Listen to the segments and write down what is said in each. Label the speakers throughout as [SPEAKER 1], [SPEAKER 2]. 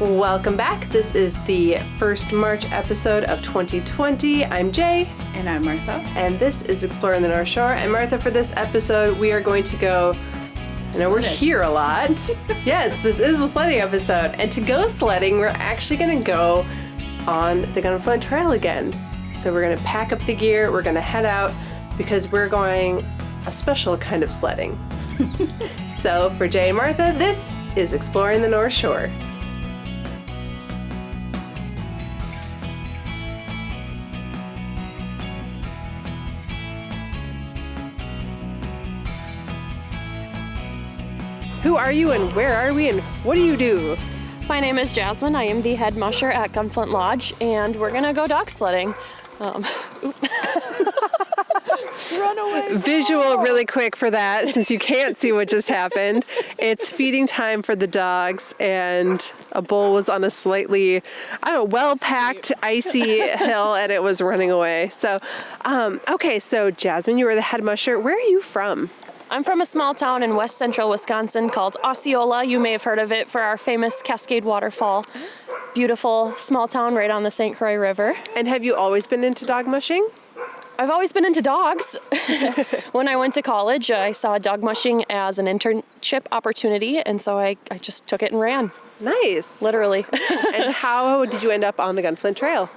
[SPEAKER 1] Welcome back. This is the first March episode of 2020. I'm Jay.
[SPEAKER 2] And I'm Martha.
[SPEAKER 1] And this is Exploring the North Shore. And Martha, for this episode, we are going to go, I know we're here a lot. Yes, this is a sledding episode. And to go sledding, we're actually going to go on the Gunflint Trail again. So we're going to pack up the gear, we're going to head out because we're going a special kind of sledding. So for Jay and Martha, this is Exploring the North Shore. Who are you and where are we and what do you do?
[SPEAKER 3] My name is Jasmine. I am the head musher at Gunflint Lodge, and we're gonna go dog sledding.
[SPEAKER 2] Run away.
[SPEAKER 1] Visual really quick for that, since you can't see what just happened. It's feeding time for the dogs, and a bull was on a slightly, well-packed, icy hill, and it was running away. So, okay, so Jasmine, you were the head musher. Where are you from?
[SPEAKER 3] I'm from a small town in west central Wisconsin called Osceola. You may have heard of it for our famous Cascade waterfall. Beautiful small town right on the St. Croix River.
[SPEAKER 1] And have you always been into dog mushing?
[SPEAKER 3] I've always been into dogs. When I went to college, I saw dog mushing as an internship opportunity, and so I just took it and ran.
[SPEAKER 1] Nice.
[SPEAKER 3] Literally.
[SPEAKER 1] And how did you end up on the Gunflint Trail?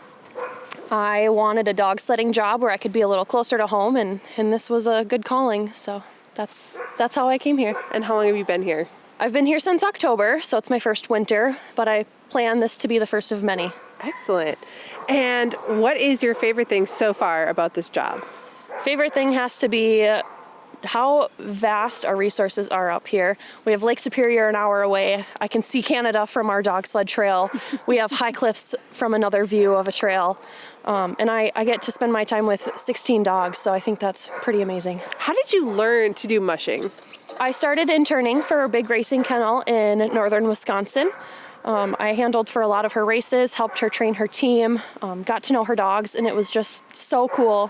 [SPEAKER 3] I wanted a dog sledding job where I could be a little closer to home, and this was a good calling, so that's how I came here.
[SPEAKER 1] And how long have you been here?
[SPEAKER 3] I've been here since October, so it's my first winter, but I plan this to be the first of many.
[SPEAKER 1] Excellent. And what is your favorite thing so far about this job?
[SPEAKER 3] Favorite thing has to be how vast our resources are up here. We have Lake Superior an hour away. I can see Canada from our dog sled trail. We have high cliffs from another view of a trail. And I get to spend my time with 16 dogs, so I think that's pretty amazing.
[SPEAKER 1] How did you learn to do mushing?
[SPEAKER 3] I started interning for a big racing kennel in northern Wisconsin. I handled for a lot of her races, helped her train her team, got to know her dogs, and it was just so cool.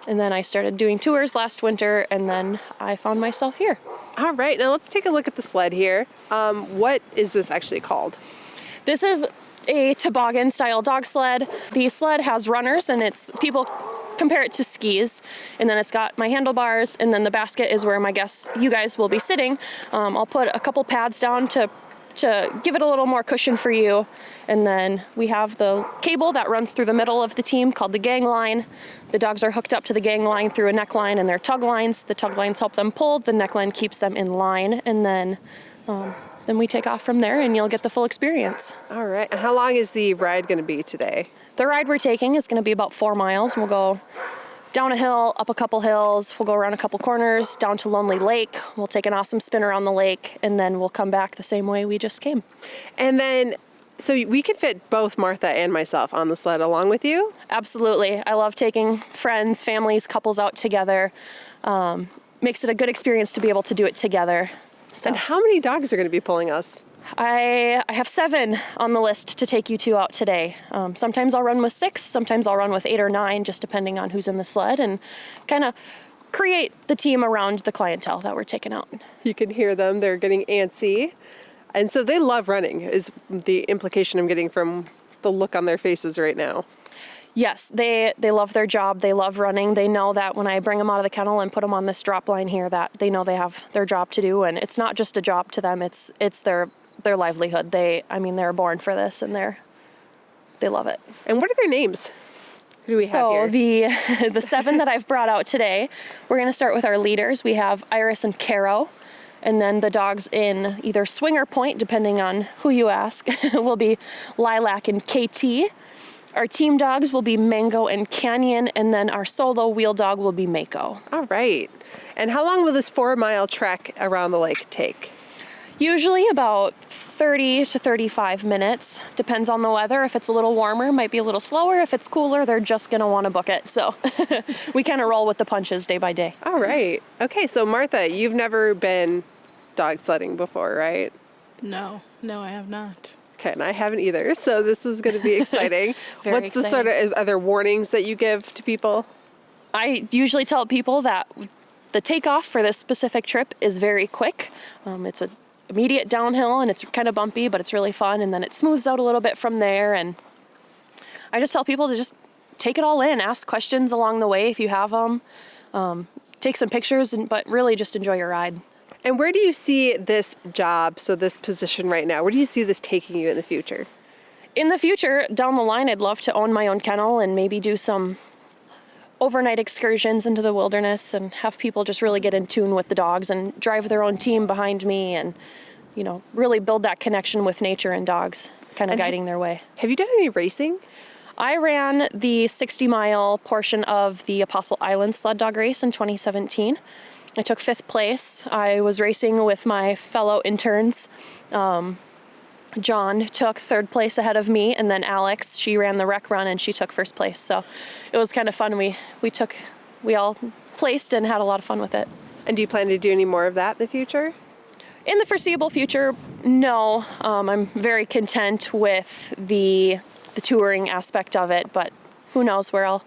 [SPEAKER 3] And then I started doing tours last winter, and then I found myself here.
[SPEAKER 1] All right, now let's take a look at the sled here. What is this actually called?
[SPEAKER 3] This is a toboggan style dog sled. The sled has runners, and people compare it to skis, and then it's got my handlebars, and then the basket is where you guys will be sitting. I'll put a couple pads down to give it a little more cushion for you. And then we have the cable that runs through the middle of the team called the gang line. The dogs are hooked up to the gang line through a neckline and their tug lines. The tug lines help them pull, the neckline keeps them in line, and then we take off from there and you'll get the full experience.
[SPEAKER 1] All right, and how long is the ride gonna be today?
[SPEAKER 3] The ride we're taking is gonna be about 4 miles. We'll go down a hill, up a couple hills, we'll go around a couple corners, down to Lonely Lake. We'll take an awesome spin around the lake, and then we'll come back the same way we just came.
[SPEAKER 1] And then, so we could fit both Martha and myself on the sled along with you?
[SPEAKER 3] Absolutely. I love taking friends, families, couples out together. Makes it a good experience to be able to do it together. So.
[SPEAKER 1] And how many dogs are gonna be pulling us?
[SPEAKER 3] I have 7 on the list to take you 2 out today. Sometimes I'll run with 6, sometimes I'll run with 8 or 9, just depending on who's in the sled, and kind of create the team around the clientele that we're taking out.
[SPEAKER 1] You can hear them, they're getting antsy. And so they love running, is the implication I'm getting from the look on their faces right now.
[SPEAKER 3] Yes, they love their job, they love running. They know that when I bring them out of the kennel and put them on this drop line here, that they know they have their job to do, and it's not just a job to them, it's their livelihood. They're born for this, and they love it.
[SPEAKER 1] And what are their names? Who do we have here?
[SPEAKER 3] So the 7 that I've brought out today, we're gonna start with our leaders. We have Iris and Caro, and then the dogs in either swing or point, depending on who you ask, will be Lilac and KT. Our team dogs will be Mango and Canyon, and then our solo wheel dog will be Mako.
[SPEAKER 1] All right. And how long will this 4-mile trek around the lake take?
[SPEAKER 3] Usually about 30 to 35 minutes. Depends on the weather. If it's a little warmer, it might be a little slower. If it's cooler, they're just gonna wanna book it. So we kind of roll with the punches day by day.
[SPEAKER 1] All right. Okay, so Martha, you've never been dog sledding before, right?
[SPEAKER 2] No, I have not.
[SPEAKER 1] Okay, and I haven't either, so this is going to be exciting.
[SPEAKER 3] Very
[SPEAKER 1] What's the are there warnings that you give to people?
[SPEAKER 3] I usually tell people that the takeoff for this specific trip is very quick. It's immediate downhill, and it's kind of bumpy, but it's really fun. And then it smooths out a little bit from there. And I just tell people to just take it all in, ask questions along the way if you have them, take some pictures, but really just enjoy your ride.
[SPEAKER 1] And where do you see this job, so this position right now, where do you see this taking you in the future?
[SPEAKER 3] In the future, down the line, I'd love to own my own kennel and maybe do some overnight excursions into the wilderness and have people just really get in tune with the dogs and drive their own team behind me and, you know, really build that connection with nature and dogs, kind of guiding their way.
[SPEAKER 1] Have you done any racing?
[SPEAKER 3] I ran the 60-mile portion of the Apostle Island sled dog race in 2017. I took 5th place. I was racing with my fellow interns. John took 3rd place ahead of me, and then Alex, she ran the rec run and she took 1st place. So it was kind of fun. We all placed and had a lot of fun with it.
[SPEAKER 1] And do you plan to do any more of that in the future?
[SPEAKER 3] In the foreseeable future, no. I'm very content with the touring aspect of it, but who knows where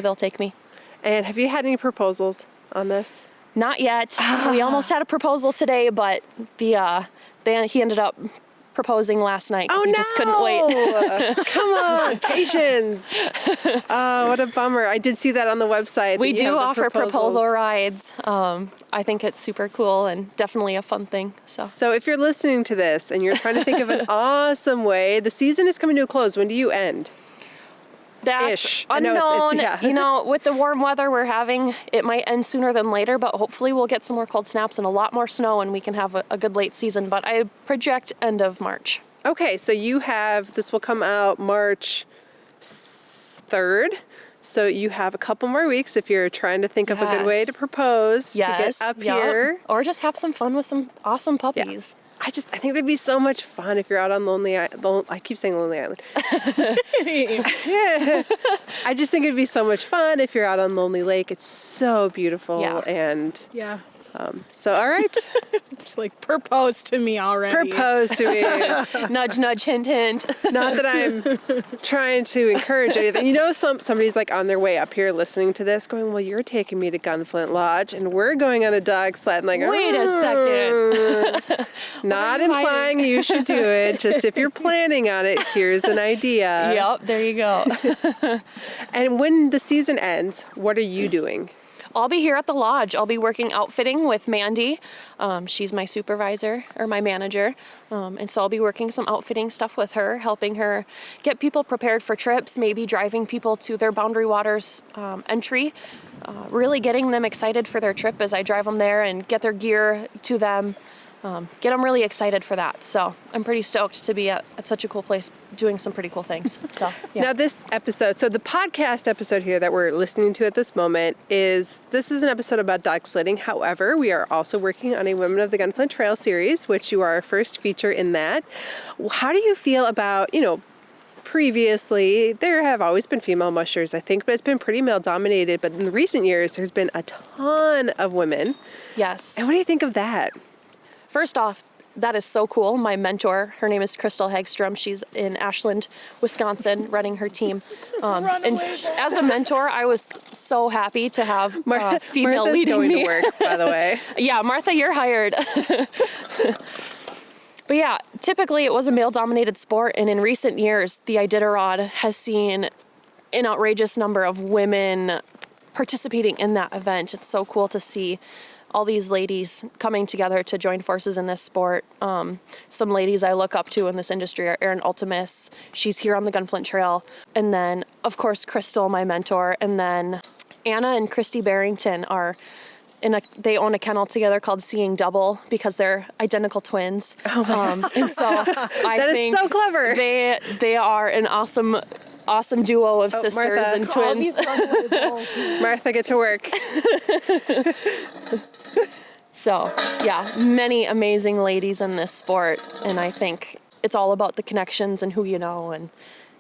[SPEAKER 3] they'll take me.
[SPEAKER 1] And have you had any proposals on this?
[SPEAKER 3] Not yet. We almost had a proposal today, but he ended up proposing last night because he just couldn't wait.
[SPEAKER 1] Come on, patience. Oh, what a bummer. I did see that on the website.
[SPEAKER 3] We do offer proposal rides. I think it's super cool and definitely a fun thing.
[SPEAKER 1] So if you're listening to this and you're trying to think of an awesome way, the season is coming to a close. When do you end?
[SPEAKER 3] That's unknown.
[SPEAKER 1] Yeah.
[SPEAKER 3] You know, with the warm weather we're having, it might end sooner than later, but hopefully we'll get some more cold snaps and a lot more snow and we can have a good late season. But I project end of March.
[SPEAKER 1] Okay, so this will come out March 3rd. So you have a couple more weeks if you're trying to think of a good way to propose to get up here.
[SPEAKER 3] Or just have some fun with some awesome puppies.
[SPEAKER 1] Yeah. I think that'd be so much fun if you're out on Lonely Island. I keep saying Lonely Island. Yeah. I just think it'd be so much fun if you're out on Lonely Lake. It's so beautiful.
[SPEAKER 3] Yeah.
[SPEAKER 1] And
[SPEAKER 2] Yeah.
[SPEAKER 1] So, all right.
[SPEAKER 2] Just like propose to me already.
[SPEAKER 1] Propose to me.
[SPEAKER 3] Nudge, nudge, hint, hint.
[SPEAKER 1] Not that I'm trying to encourage anything. You know, somebody's like on their way up here listening to this going, well, you're taking me to Gunflint Lodge and we're going on a dog sled. I'm like,
[SPEAKER 3] wait a second.
[SPEAKER 1] Not implying you should do it. Just if you're planning on it, here's an idea.
[SPEAKER 3] Yep, there you go.
[SPEAKER 1] And when the season ends, what are you doing?
[SPEAKER 3] I'll be here at the lodge. I'll be working outfitting with Mandy. She's my supervisor or my manager. And so I'll be working some outfitting stuff with her, helping her get people prepared for trips, maybe driving people to their Boundary Waters entry, really getting them excited for their trip as I drive them there and get their gear to them. Get them really excited for that. So I'm pretty stoked to be at such a cool place doing some pretty cool things. So yeah.
[SPEAKER 1] Now this episode, so the podcast episode here that we're listening to at this moment is an episode about dog sledding. However, we are also working on a Women of the Gunflint Trail series, which you are our first feature in that. How do you feel about, previously there have always been female mushers, I think, but it's been pretty male dominated. But in recent years, there's been a ton of women.
[SPEAKER 3] Yes.
[SPEAKER 1] And what do you think of that?
[SPEAKER 3] First off, that is so cool. My mentor, her name is Crystal Hagstrom. She's in Ashland, Wisconsin, running her team. And as a mentor, I was so happy to have a female
[SPEAKER 1] Martha's
[SPEAKER 3] leading
[SPEAKER 1] going
[SPEAKER 3] me.
[SPEAKER 1] to work, by the way.
[SPEAKER 3] Yeah, Martha, you're hired. But yeah, typically it was a male-dominated sport, and in recent years, the Iditarod has seen an outrageous number of women participating in that event. It's so cool to see all these ladies coming together to join forces in this sport. Some ladies I look up to in this industry are Erin Ultimus. She's here on the Gunflint Trail. And then, of course, Crystal, my mentor. And then Anna and Christy Barrington they own a kennel together called Seeing Double because they're identical twins. Oh and so I think
[SPEAKER 1] is so clever.
[SPEAKER 3] They are an awesome duo of sisters
[SPEAKER 1] Martha,
[SPEAKER 3] and twins.
[SPEAKER 1] Martha, get to work.
[SPEAKER 3] So, yeah, many amazing ladies in this sport, and I think it's all about the connections and who you know, and,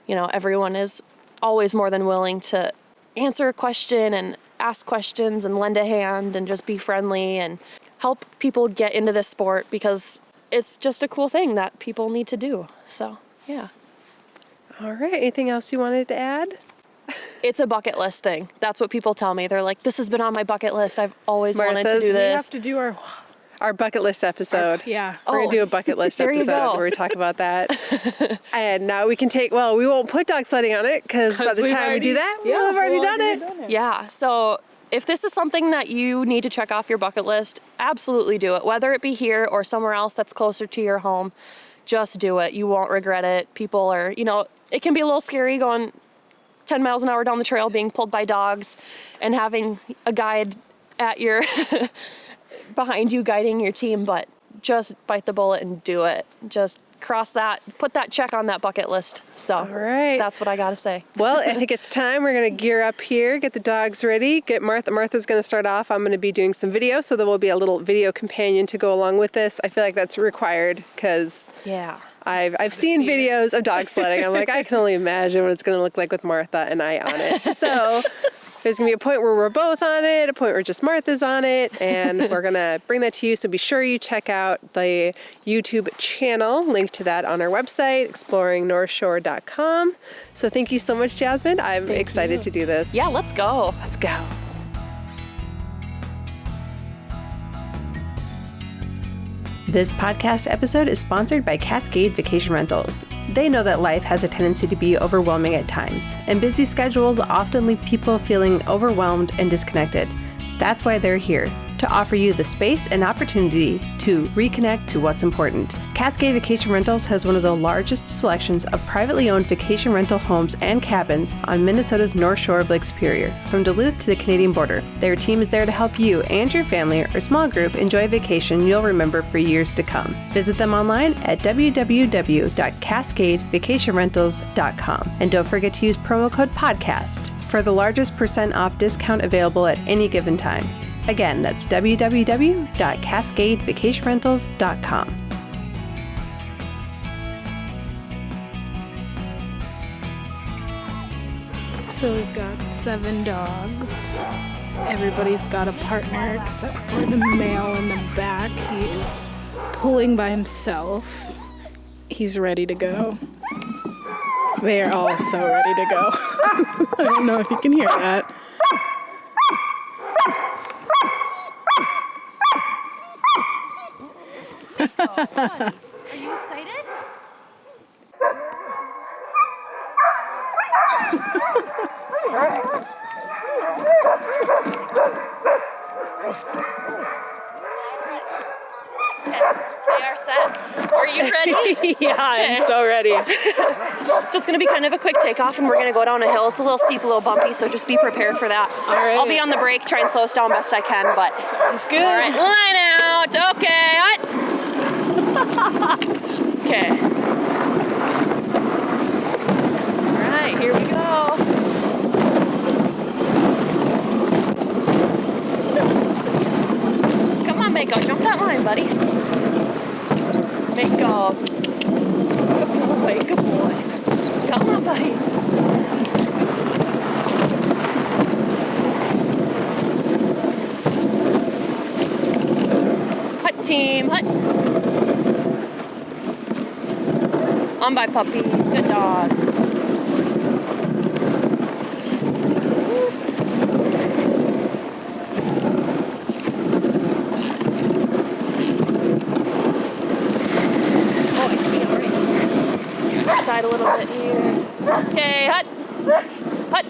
[SPEAKER 3] everyone is always more than willing to answer a question and ask questions and lend a hand and just be friendly and help people get into this sport because it's just a cool thing that people need to do. So, yeah.
[SPEAKER 1] All right. Anything else you wanted to add?
[SPEAKER 3] It's a bucket list thing. That's what people tell me. They're like, this has been on my bucket list. I've always wanted to do
[SPEAKER 2] We
[SPEAKER 3] this.
[SPEAKER 2] have to do our...
[SPEAKER 1] our bucket list episode.
[SPEAKER 2] Yeah.
[SPEAKER 1] We're going to do a bucket list
[SPEAKER 3] There you
[SPEAKER 1] episode
[SPEAKER 3] go.
[SPEAKER 1] where we talk about that. And now we can we won't put dog sledding on it because by the time we do that, we'll have already done it.
[SPEAKER 3] Yeah, so if this is something that you need to check off your bucket list, absolutely do it. Whether it be here or somewhere else that's closer to your home, just do it. You won't regret it. People are, it can be a little scary going 10 miles an hour down the trail, being pulled by dogs, and having a guide at your behind you guiding your team, but just bite the bullet and do it. Just cross that, put that check on that bucket list. So
[SPEAKER 1] All right.
[SPEAKER 3] that's what I gotta say.
[SPEAKER 1] Well, I think it's time. We're going to gear up here, get the dogs ready, get Martha. Martha's going to start off. I'm going to be doing some video, so there will be a little video companion to go along with this. I feel like that's required because I've seen videos of dog sledding. I'm like, I can only imagine what it's going to look like with Martha and I on it. So there's going to be a point where we're both on it, a point where just Martha's on it, and we're going to bring that to you. So be sure you check out the YouTube channel, link to that on our website, exploringnorthshore.com. So thank you so much, Jasmine. I'm excited to do this.
[SPEAKER 3] Yeah, let's go.
[SPEAKER 1] Let's go. This podcast episode is sponsored by Cascade Vacation Rentals. They know that life has a tendency to be overwhelming at times, and busy schedules often leave people feeling overwhelmed and disconnected. That's why they're here, to offer you the space and opportunity to reconnect to what's important. Cascade Vacation Rentals has one of the largest selections of privately owned vacation rental homes and cabins on Minnesota's North Shore of Lake Superior, from Duluth to the Canadian border. Their team is there to help you and your family or small group enjoy a vacation you'll remember for years to come. Visit them online at www.cascadevacationrentals.com. And don't forget to use promo code PODCAST for the largest % off discount available at any given time. Again, that's www.cascadevacationrentals.com.
[SPEAKER 2] So we've got 7 dogs. Everybody's got a partner except for the male in the back. He's pulling by himself. He's ready to go. They are all so ready to go. I don't know if you can hear that.
[SPEAKER 3] Are you excited? They are set. Are you ready?
[SPEAKER 2] Yeah, I'm so ready.
[SPEAKER 3] So it's going to be kind of a quick takeoff, and we're going to go down a hill. It's a little steep, a little bumpy, so just be prepared for that.
[SPEAKER 2] All right.
[SPEAKER 3] I'll be on the brake, try and slow us down best I can, but...
[SPEAKER 2] Sounds good.
[SPEAKER 3] All right, line out. Okay, hut. Okay. All right, here we go. Come on, Mako, jump that line, buddy. Mako. Good boy. Come on, buddy. Hut team, hut. On by puppies, good dogs. Side a little bit here. Okay, hut. Hut.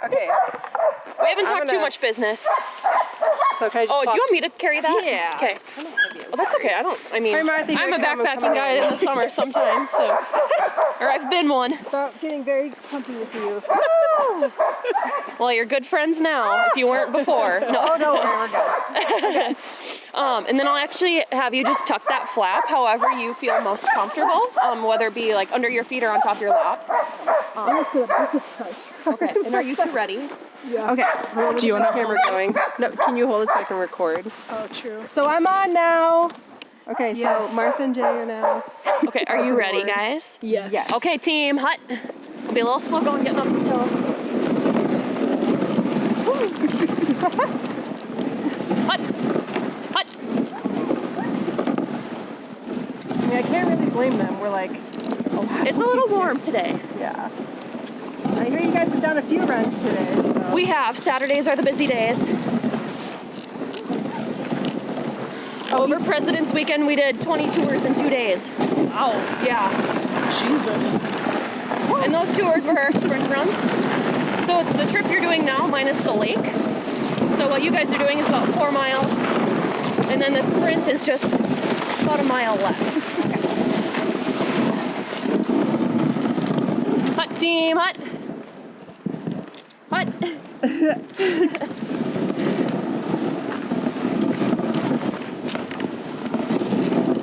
[SPEAKER 1] Okay.
[SPEAKER 3] We haven't talked too much business.
[SPEAKER 1] So can I just
[SPEAKER 3] Oh, do you want me to carry that?
[SPEAKER 1] Yeah.
[SPEAKER 3] Okay. Oh, that's okay. I'm
[SPEAKER 1] Hi, Martha,
[SPEAKER 3] a
[SPEAKER 1] you're
[SPEAKER 3] backpacking
[SPEAKER 1] coming
[SPEAKER 3] guide in the summer sometimes, so. Or I've been one.
[SPEAKER 1] Stop getting very comfy with you.
[SPEAKER 3] Well, you're good friends now, if you weren't before. No.
[SPEAKER 1] Oh, no, we're good.
[SPEAKER 3] And then I'll actually have you just tuck that flap however you feel most comfortable, whether it be like under your feet or on top of your lap. Okay, and are you two ready?
[SPEAKER 1] Yeah. Okay.
[SPEAKER 2] Do you want
[SPEAKER 1] the camera going? No, can you hold it so I can record?
[SPEAKER 2] Oh, true.
[SPEAKER 1] So I'm on now. Okay,
[SPEAKER 2] Yes.
[SPEAKER 1] so Martha and Jay are now.
[SPEAKER 3] Okay, are you ready, guys?
[SPEAKER 2] Yes.
[SPEAKER 1] Yes.
[SPEAKER 3] Okay, team, hut. We'll be a little slow going getting up this hill. Hut. Hut.
[SPEAKER 4] blame them. We're like, oh,
[SPEAKER 3] It's a little warm today.
[SPEAKER 4] yeah. I hear you guys have done a few runs today. So.
[SPEAKER 3] We have. Saturdays are the busy days. Over President's Weekend, we did 20 tours in 2 days.
[SPEAKER 2] Wow.
[SPEAKER 3] Yeah.
[SPEAKER 2] Jesus.
[SPEAKER 3] And those tours were our sprint runs. So it's the trip you're doing now minus the lake. So what you guys are doing is about 4 miles. And then the sprint is just about a mile less. Hut team, hut. Hut.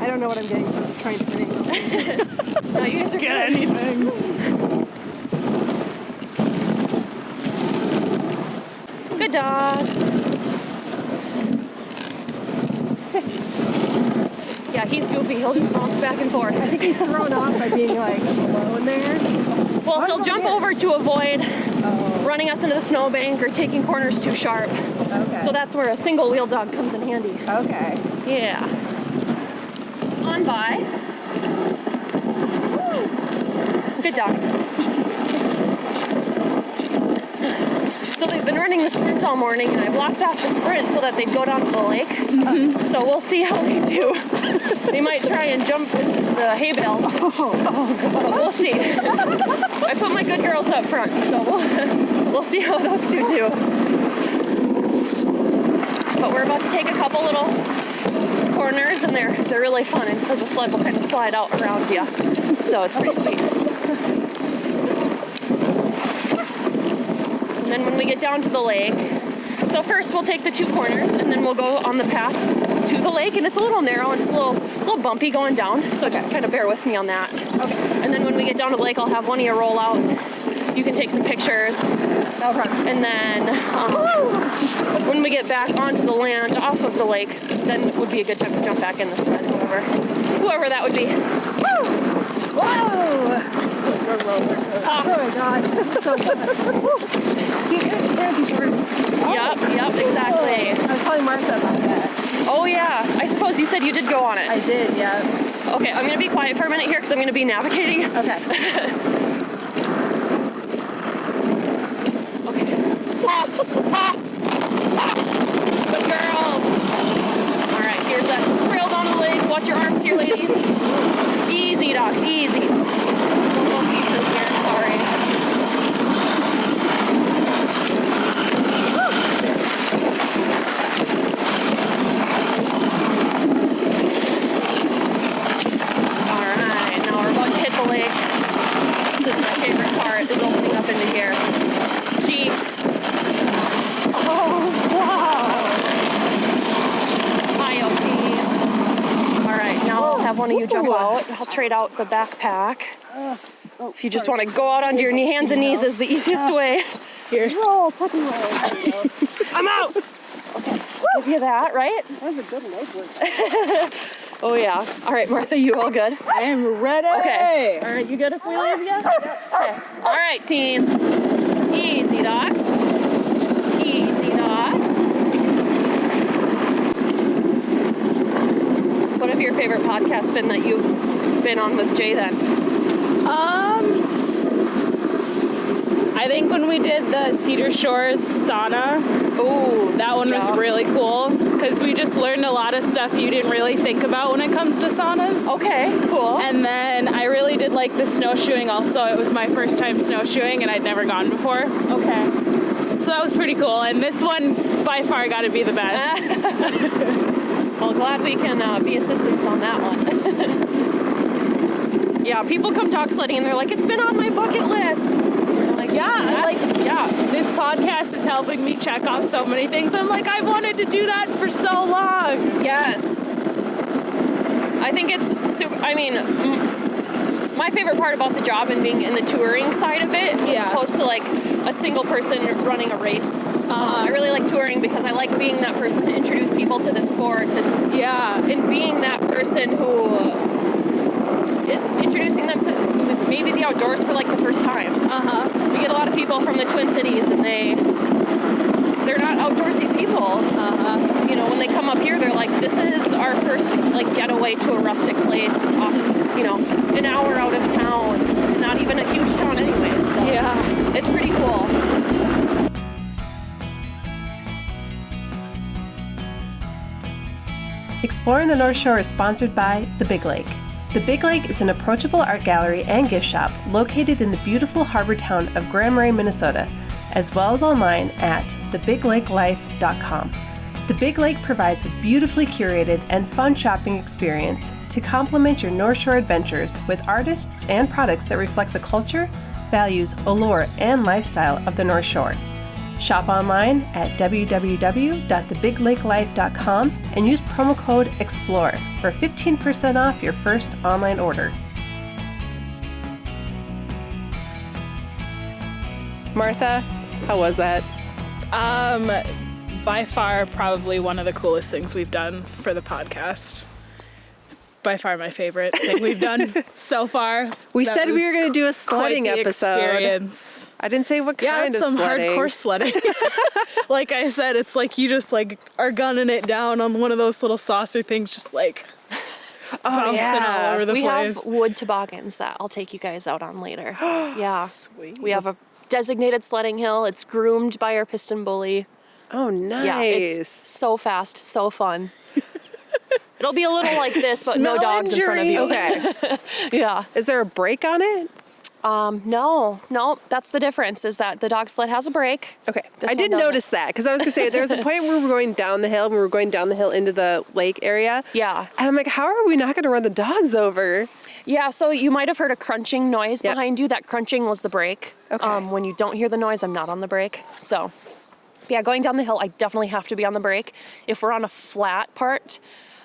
[SPEAKER 4] I don't know what I'm getting, so I'm just trying to angle.
[SPEAKER 3] No, you guys are
[SPEAKER 2] Get
[SPEAKER 3] good.
[SPEAKER 2] anything.
[SPEAKER 3] Good dogs. Yeah, he's goofy. He'll just bounce back and forth.
[SPEAKER 4] I think he's thrown off by being like alone there.
[SPEAKER 3] Well, he'll jump over to avoid
[SPEAKER 4] Oh,
[SPEAKER 3] running us into the snowbank or taking corners too sharp.
[SPEAKER 4] okay.
[SPEAKER 3] So that's where a single wheel dog comes in handy.
[SPEAKER 4] Okay.
[SPEAKER 3] Yeah. On by. Good dogs. So they've been running the sprint all morning, and I blocked off the sprint so that they'd go down to the lake. So we'll see how they do. They might try and jump the hay bales. But we'll see. I put my good girls up front, so we'll see how those two do. But we're about to take a couple little corners, and they're really fun, and because the sled will kind of slide out around you. So it's pretty sweet. And then when we get down to the lake, so first we'll take the 2 corners, and then we'll go on the path to the lake, and it's a little narrow, and it's a little bumpy going down, so just kind of bear with me on that.
[SPEAKER 4] Okay.
[SPEAKER 3] And then when we get down to the lake, I'll have one of you roll out. You can take some pictures.
[SPEAKER 4] Okay.
[SPEAKER 3] And then when we get back onto the land off of the lake, then it would be a good time to jump back in the sled, whoever that would be.
[SPEAKER 4] Whoa! It's like a roller coaster.
[SPEAKER 3] Ah.
[SPEAKER 4] Oh my god, this is so good. See, there's these birds.
[SPEAKER 3] Yep, exactly.
[SPEAKER 4] I was telling Martha about that.
[SPEAKER 3] Oh yeah, I suppose you said you did go on it.
[SPEAKER 4] I did, yeah.
[SPEAKER 3] Okay, I'm gonna be quiet for a minute here because I'm gonna be navigating.
[SPEAKER 4] Okay.
[SPEAKER 3] Good girls. All right, here's that trail down the lake. Watch your arms here, ladies. Easy, dogs, easy. Don't go deep in here, sorry. All right, now we're about to hit the lake. This is my favorite part, is opening up into here. Jeez. Oh, wow. Hi, OT. All right, now I'll have one of you jump out. I'll trade out the backpack. If you just want to go out onto your hands and knees is the easiest way. Here.
[SPEAKER 4] Roll, puppy roll.
[SPEAKER 3] I'm out. Okay, give you that, right?
[SPEAKER 4] That was a good leg work.
[SPEAKER 3] Oh, yeah. All right, Martha, you all good?
[SPEAKER 4] I am ready.
[SPEAKER 3] Okay. All right, you good if we leave you? Okay. All right, team. Easy, dogs. Easy, dogs. What have your favorite podcasts been that you've been on with Jay then?
[SPEAKER 2] I think when we did the Cedar Shores sauna, that one was really cool because we just learned a lot of stuff you didn't really think about when it comes to saunas.
[SPEAKER 3] Okay, cool.
[SPEAKER 2] And then I really did like the snowshoeing also. It was my first time snowshoeing and I'd never gone before.
[SPEAKER 3] Okay.
[SPEAKER 2] So that was pretty cool. And this one's by far got to be the best.
[SPEAKER 3] Well, glad we can be assistants on that one. Yeah, people come Dogsledding and they're like, it's been on my bucket list. Like,
[SPEAKER 2] this podcast is helping me check off so many things. I'm like, I've wanted to do that for so long.
[SPEAKER 3] yes. I think it's super, I mean, my favorite part about the job and being in the touring side of it, as opposed to like a single person running a race. I really like touring because I like being that person to introduce people to the sport and being that person who is introducing them to maybe the outdoors for like the first time. We get a lot of people from the Twin Cities and they're not outdoorsy people. You know, when they come up here, they're like, this is our first like getaway to a rustic place off an hour out of town, not even a huge town anyways. So
[SPEAKER 2] Yeah.
[SPEAKER 3] it's pretty cool.
[SPEAKER 1] Exploring the North Shore is sponsored by The Big Lake. The Big Lake is an approachable art gallery and gift shop located in the beautiful harbor town of Grand Marais, Minnesota, as well as online at thebigLakeLife.com. The Big Lake provides a beautifully curated and fun shopping experience to complement your North Shore adventures with artists and products that reflect the culture, values, allure, and lifestyle of the North Shore. Shop online at www.thebigLakeLife.com and use promo code EXPLORE for 15% off your first online order. Martha, how was that?
[SPEAKER 2] By far, probably one of the coolest things we've done for the podcast. By far my favorite thing we've done so far.
[SPEAKER 1] We
[SPEAKER 2] That
[SPEAKER 1] said we
[SPEAKER 2] was
[SPEAKER 1] were going to do a sledding
[SPEAKER 2] quite the
[SPEAKER 1] episode.
[SPEAKER 2] Experience.
[SPEAKER 1] I didn't say what
[SPEAKER 2] Yeah,
[SPEAKER 1] kind
[SPEAKER 2] it's
[SPEAKER 1] of
[SPEAKER 2] some
[SPEAKER 1] sledding.
[SPEAKER 2] hardcore sledding. Like I said, it's like you just like are gunning it down on one of those little saucer things, just like bouncing all over the
[SPEAKER 3] We
[SPEAKER 2] place.
[SPEAKER 3] have wood toboggans that I'll take you guys out on later. Yeah.
[SPEAKER 2] Sweet.
[SPEAKER 3] We have a designated sledding hill. It's groomed by our piston bully.
[SPEAKER 1] Oh, nice.
[SPEAKER 3] Yeah, it's so fast, so fun. It'll be a little like this, but no
[SPEAKER 2] Smell
[SPEAKER 3] dogs in front of you.
[SPEAKER 1] Okay.
[SPEAKER 3] Yeah.
[SPEAKER 1] Is there a brake on it?
[SPEAKER 3] No, that's the difference, is that the dog sled has a brake.
[SPEAKER 1] Okay.
[SPEAKER 3] This
[SPEAKER 1] I
[SPEAKER 3] one
[SPEAKER 1] did
[SPEAKER 3] doesn't.
[SPEAKER 1] notice that because I was going to say there was a point where we were going down the hill and we were going down the hill into the lake area.
[SPEAKER 3] Yeah.
[SPEAKER 1] And I'm like, how are we not going to run the dogs over?
[SPEAKER 3] Yeah, so you might have heard a crunching noise
[SPEAKER 1] Yep.
[SPEAKER 3] behind you. That crunching was the brake.
[SPEAKER 1] Okay.
[SPEAKER 3] When you don't hear the noise, I'm not on the brake. So, yeah, going down the hill, I definitely have to be on the brake. If we're on a flat part,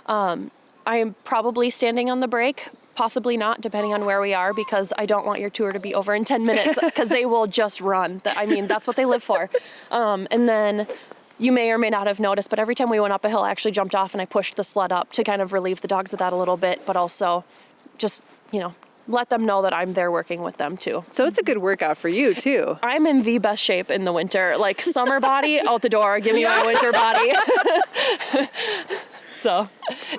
[SPEAKER 3] I am probably standing on the brake, possibly not, depending on where we are, because I don't want your tour to be over in 10 minutes, because they will just run. That's what they live for. And then you may or may not have noticed, but every time we went up a hill, I actually jumped off and I pushed the sled up to kind of relieve the dogs of that a little bit, but also just, let them know that I'm there working with them too.
[SPEAKER 1] So it's a good workout for you too.
[SPEAKER 3] I'm in the best shape in the winter. Like summer body, out the door, give me my winter body. So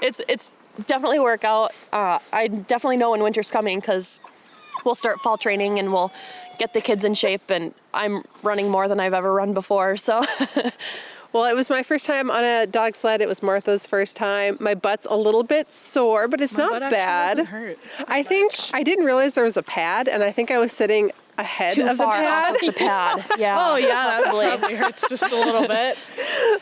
[SPEAKER 3] it's definitely a workout. I definitely know when winter's coming because we'll start fall training and we'll get the kids in shape, and I'm running more than I've ever run before. So
[SPEAKER 1] Well, it was my first time on a dog sled. It was Martha's first time. My butt's a little bit sore, but it's
[SPEAKER 2] My
[SPEAKER 1] not
[SPEAKER 2] butt actually
[SPEAKER 1] bad.
[SPEAKER 2] doesn't hurt
[SPEAKER 1] I think I didn't realize there was a pad, and I think I was sitting ahead
[SPEAKER 3] too
[SPEAKER 1] of the
[SPEAKER 3] far
[SPEAKER 1] pad.
[SPEAKER 3] off of the pad. Yeah.
[SPEAKER 2] Oh yeah, that
[SPEAKER 3] possibly.
[SPEAKER 2] probably hurts just a little bit.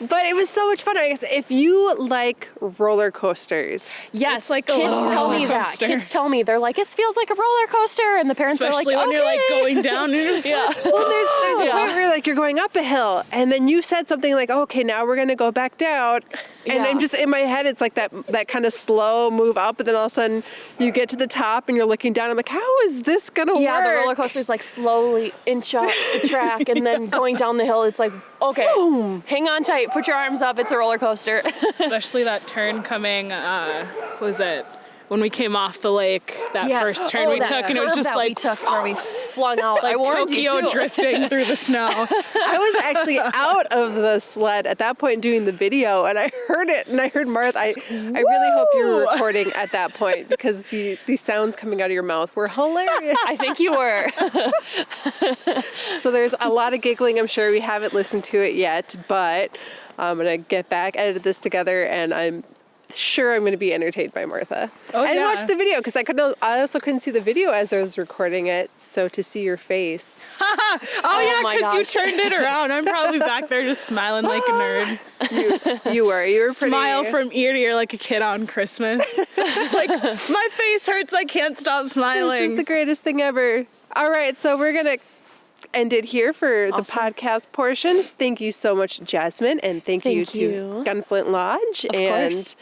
[SPEAKER 1] But it was so much fun. I guess if you like roller coasters,
[SPEAKER 3] Yes,
[SPEAKER 2] It's like a
[SPEAKER 3] kids
[SPEAKER 2] little
[SPEAKER 3] tell me
[SPEAKER 2] roller
[SPEAKER 3] that.
[SPEAKER 2] coaster.
[SPEAKER 3] Kids tell me, they're like, it feels like a roller coaster, and the parents
[SPEAKER 2] Especially
[SPEAKER 3] are like,
[SPEAKER 2] when you're like
[SPEAKER 3] "Okay."
[SPEAKER 2] going down and you're just
[SPEAKER 3] Yeah.
[SPEAKER 1] well, there's a
[SPEAKER 3] Yeah.
[SPEAKER 1] point where like you're going up a hill, and then you said something like, oh, "Okay, now we're gonna go back down," and
[SPEAKER 3] Yeah.
[SPEAKER 1] I'm just in my head, it's like that kind of slow move up, and then all of a sudden you get to the top and you're looking down. I'm like, how is this gonna
[SPEAKER 3] Yeah,
[SPEAKER 1] work?
[SPEAKER 3] the roller coaster's like slowly inch up the track, and then going down the hill, it's like, okay, hang on tight, put your arms up, it's a roller coaster.
[SPEAKER 2] especially that turn coming, was it when we came off the lake, that
[SPEAKER 3] Yes.
[SPEAKER 2] first turn
[SPEAKER 3] Oh,
[SPEAKER 2] we
[SPEAKER 3] that
[SPEAKER 2] took, and it was
[SPEAKER 3] curve
[SPEAKER 2] just
[SPEAKER 3] that
[SPEAKER 2] like
[SPEAKER 3] we took where we flung out.
[SPEAKER 2] like
[SPEAKER 3] I warned
[SPEAKER 2] Tokyo
[SPEAKER 3] you too.
[SPEAKER 2] drifting through the snow.
[SPEAKER 1] I was actually out of the sled at that point doing the video, and I heard it, and I heard Martha. I really hope you were recording at that point because the sounds coming out of your mouth were hilarious.
[SPEAKER 3] I think you were.
[SPEAKER 1] So there's a lot of giggling. I'm sure we haven't listened to it yet, but I'm gonna get back, edit this together, and I'm sure I'm going to be entertained by Martha.
[SPEAKER 2] Oh,
[SPEAKER 1] I didn't
[SPEAKER 2] yeah.
[SPEAKER 1] watch the video because I also couldn't see the video as I was recording it. So to see your face.
[SPEAKER 2] Oh yeah,
[SPEAKER 3] my
[SPEAKER 2] because you
[SPEAKER 3] gosh.
[SPEAKER 2] turned it around. I'm probably back there just smiling like a nerd.
[SPEAKER 1] You were pretty.
[SPEAKER 2] Smile from ear to ear like a kid on Christmas. Just like, my face hurts, I can't stop
[SPEAKER 1] This
[SPEAKER 2] smiling.
[SPEAKER 1] is the greatest thing ever. All right, so we're going to end it here for the
[SPEAKER 3] Awesome.
[SPEAKER 1] podcast portion. Thank you so much, Jasmine, and thank you to
[SPEAKER 3] you.
[SPEAKER 1] Gunflint Lodge
[SPEAKER 3] Of
[SPEAKER 1] and
[SPEAKER 3] course.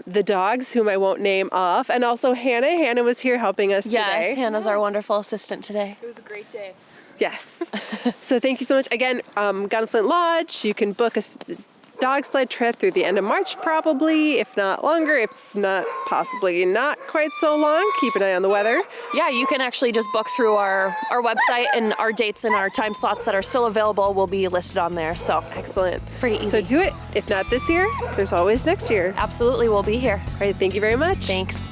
[SPEAKER 1] The dogs, whom I won't name off, and also Hannah. Hannah was here helping us
[SPEAKER 3] Yes,
[SPEAKER 1] today.
[SPEAKER 3] Hannah's our wonderful assistant today.
[SPEAKER 2] It was a great day.
[SPEAKER 1] Yes. So thank you so much. Again, Gunflint Lodge, you can book a dog sled trip through the end of March probably, if not longer, if not possibly not quite so long. Keep an eye on the weather.
[SPEAKER 3] Yeah, you can actually just book through our website, and our dates and our time slots that are still available will be listed on there. So
[SPEAKER 1] Excellent.
[SPEAKER 3] pretty easy.
[SPEAKER 1] So do it. If not this year, there's always next year.
[SPEAKER 3] Absolutely, we'll be here.
[SPEAKER 1] All right, thank you very much.
[SPEAKER 3] Thanks.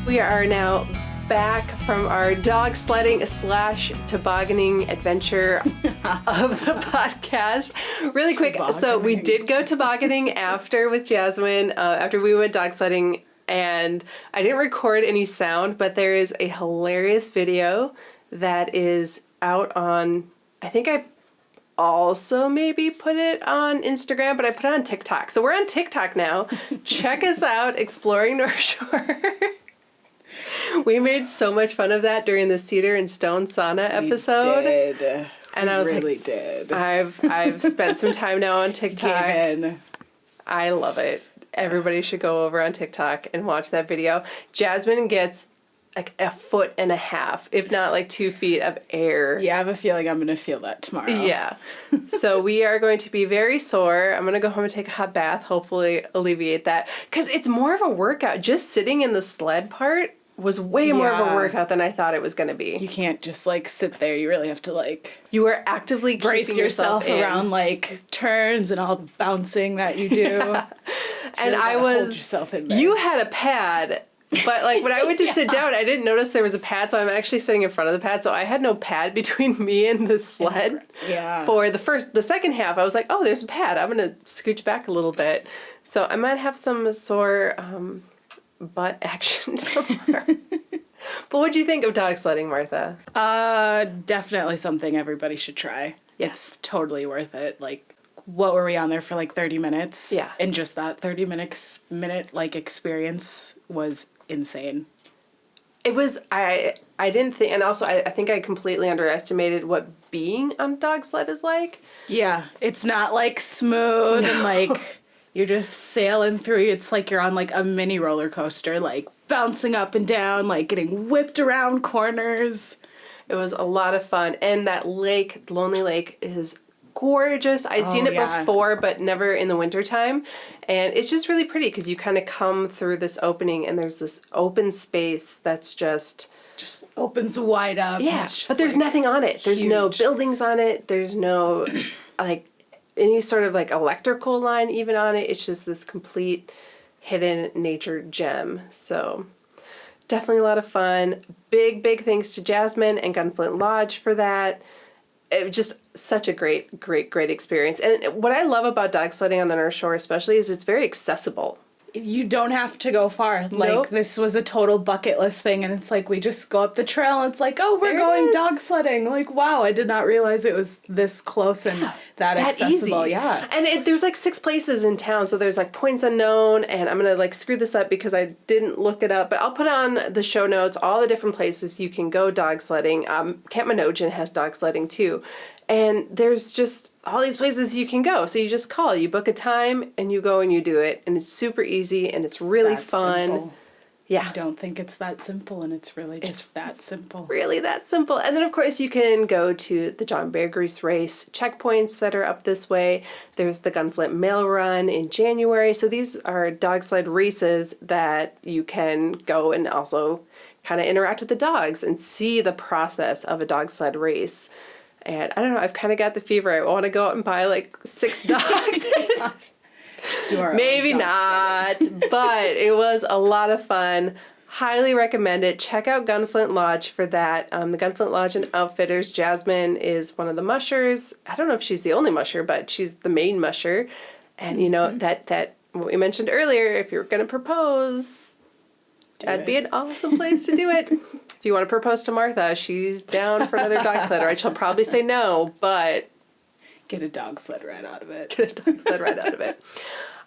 [SPEAKER 1] We are now back from our dog sledding / tobogganing adventure of the podcast. Really quick, so we did go tobogganing after with Jasmine, after we went dog sledding, and I didn't record any sound, but there is a hilarious video that is out on, I think I also maybe put it on Instagram, but I put it on TikTok. So we're on TikTok now. Check us out, Exploring North Shore. We made so much fun of that during the Cedar and Stone sauna episode.
[SPEAKER 2] We did.
[SPEAKER 1] And I was
[SPEAKER 2] really
[SPEAKER 1] like,
[SPEAKER 2] did.
[SPEAKER 1] I've spent some time now on TikTok.
[SPEAKER 2] Gave in.
[SPEAKER 1] I love it. Everybody should go over on TikTok and watch that video. Jasmine gets like 1.5 foot, if not like 2 feet of air.
[SPEAKER 2] Yeah, I have a feeling I'm going to feel that tomorrow.
[SPEAKER 1] Yeah. So we are going to be very sore. I'm going to go home and take a hot bath, hopefully alleviate that. Because it's more of a workout. Just sitting in the sled part was way more of a workout than I thought it was going to be.
[SPEAKER 2] You can't just like sit there. You really have to like...
[SPEAKER 1] You are actively
[SPEAKER 2] brace
[SPEAKER 1] keeping yourself
[SPEAKER 2] around like turns and all the bouncing that you do.
[SPEAKER 1] Yeah. And
[SPEAKER 2] really
[SPEAKER 1] I
[SPEAKER 2] hold
[SPEAKER 1] was...
[SPEAKER 2] yourself in there.
[SPEAKER 1] You had a pad... But like when I went to sit down, I didn't notice there was a pad, so I'm actually sitting in front of the pad, so I had no pad between me and the sled.
[SPEAKER 2] Yeah.
[SPEAKER 1] For the second half, I was like, oh, there's a pad. I'm gonna scooch back a little bit. So I might have some sore butt action tomorrow. But what'd you think of dog sledding, Martha?
[SPEAKER 2] Definitely something everybody should try.
[SPEAKER 1] Yeah.
[SPEAKER 2] It's totally worth it. Like, what were we on there for, like 30 minutes?
[SPEAKER 1] Yeah.
[SPEAKER 2] And just that 30 minute like experience was insane.
[SPEAKER 1] It was, I didn't think, and also I think I completely underestimated what being on a dog sled is like.
[SPEAKER 2] Yeah. It's not like smooth and like you're just sailing through. It's like you're on like a mini roller coaster, like bouncing up and down, like getting whipped around corners.
[SPEAKER 1] It was a lot of fun. And that lake, Lonely Lake, is gorgeous. I'd seen it before, but never in the wintertime. And it's just really pretty because you kind of come through this opening and there's this open space that's just
[SPEAKER 2] opens wide up.
[SPEAKER 1] Yeah, but there's like nothing on it. There's no buildings on it. There's no like any sort of like electrical line even on it. It's just this complete hidden nature gem. So definitely a lot of fun. Big thanks to Jasmine and Gunflint Lodge for that. It was just such a great experience. And what I love about dog sledding on the North Shore especially is it's very accessible.
[SPEAKER 2] You don't have to go far. Like, this was a total bucket list thing, and it's like, we just go up the trail, and it's like, oh, we're going dog sledding. Like, wow, I did not realize it was this close and that accessible.
[SPEAKER 1] Easy.
[SPEAKER 2] Yeah.
[SPEAKER 1] And there's like 6 places in town, so there's like points unknown, and I'm going to like screw this up because I didn't look it up, but I'll put on the show notes all the different places you can go dog sledding. Camp Minogen has dog sledding too. And there's just all these places you can go. So you just call, you book a time, and you go and you do it. And it's super easy, and it's really fun.
[SPEAKER 2] Simple.
[SPEAKER 1] Yeah.
[SPEAKER 2] I don't think it's that simple, and it's really just that simple.
[SPEAKER 1] Really that simple. And then, of course, you can go to the John Bear Grease race checkpoints that are up this way. There's the Gunflint Mail Run in January. So these are dog sled races that you can go and also kind of interact with the dogs and see the process of a dog sled race. And I don't know, I've kind of got the fever. I want to go out and buy like 6 dogs. Maybe not, but it was a lot of fun. Highly recommend it. Check out Gunflint Lodge for that. The Gunflint Lodge and Outfitters. Jasmine is one of the mushers. I don't know if she's the only musher, but she's the main musher. And you know, that what we mentioned earlier, if you're going to propose, that'd be an awesome place to do it. If you want to propose to Martha, she's down for another dog sled ride. She'll probably say no, but...
[SPEAKER 2] Get a dog sled ride out of it.
[SPEAKER 1] Get a dog sled ride out of it.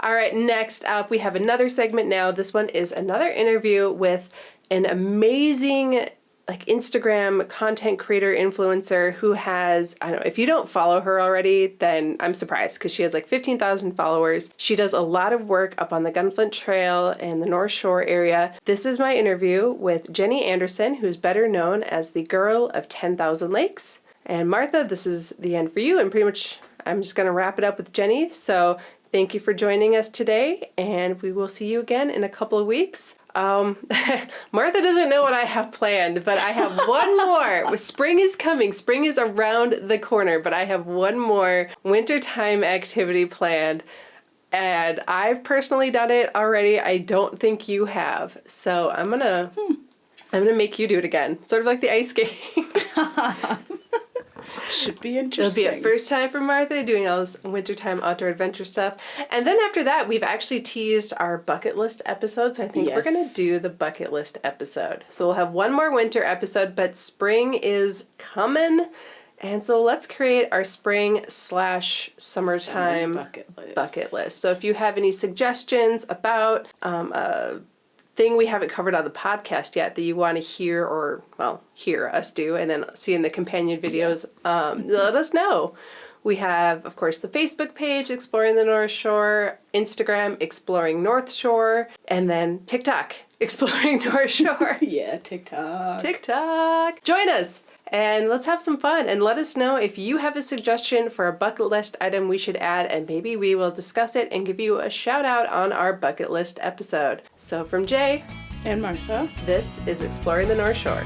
[SPEAKER 1] All right, next up, we have another segment now. This one is another interview with an amazing like Instagram content creator influencer who has, I don't know, if you don't follow her already, then I'm surprised because she has like 15,000 followers. She does a lot of work up on the Gunflint Trail and the North Shore area. This is my interview with Jenny Anderson, who's better known as the Girl of 10,000 Lakes. And Martha, this is the end for you, and pretty much I'm just going to wrap it up with Jenny. So thank you for joining us today, and we will see you again in a couple of weeks. Martha doesn't know what I have planned, but I have one more. Spring is coming. Spring is around the corner, but I have one more wintertime activity planned. And I've personally done it already. I don't think you have. So I'm gonna make you do it again. Sort of like the ice skating.
[SPEAKER 2] Should be interesting.
[SPEAKER 1] It'll be a first time for Martha doing all this wintertime outdoor adventure stuff. And then after that, we've actually teased our bucket list episodes. So I think we're going to do the bucket list episode. So we'll have one more winter episode, but spring is coming. And so let's create our spring/summertime bucket list. So if you have any suggestions about thing we haven't covered on the podcast yet that you want to hear or, well, hear us do and then see in the companion videos, let us know. We have, of course, the Facebook page, Exploring the North Shore, Instagram, Exploring North Shore, and then TikTok, Exploring North Shore.
[SPEAKER 2] Yeah, TikTok.
[SPEAKER 1] Join us and let's have some fun and let us know if you have a suggestion for a bucket list item we should add, and maybe we will discuss it and give you a shout out on our bucket list episode. So from Jay
[SPEAKER 2] and Martha,
[SPEAKER 1] this is Exploring the North Shore.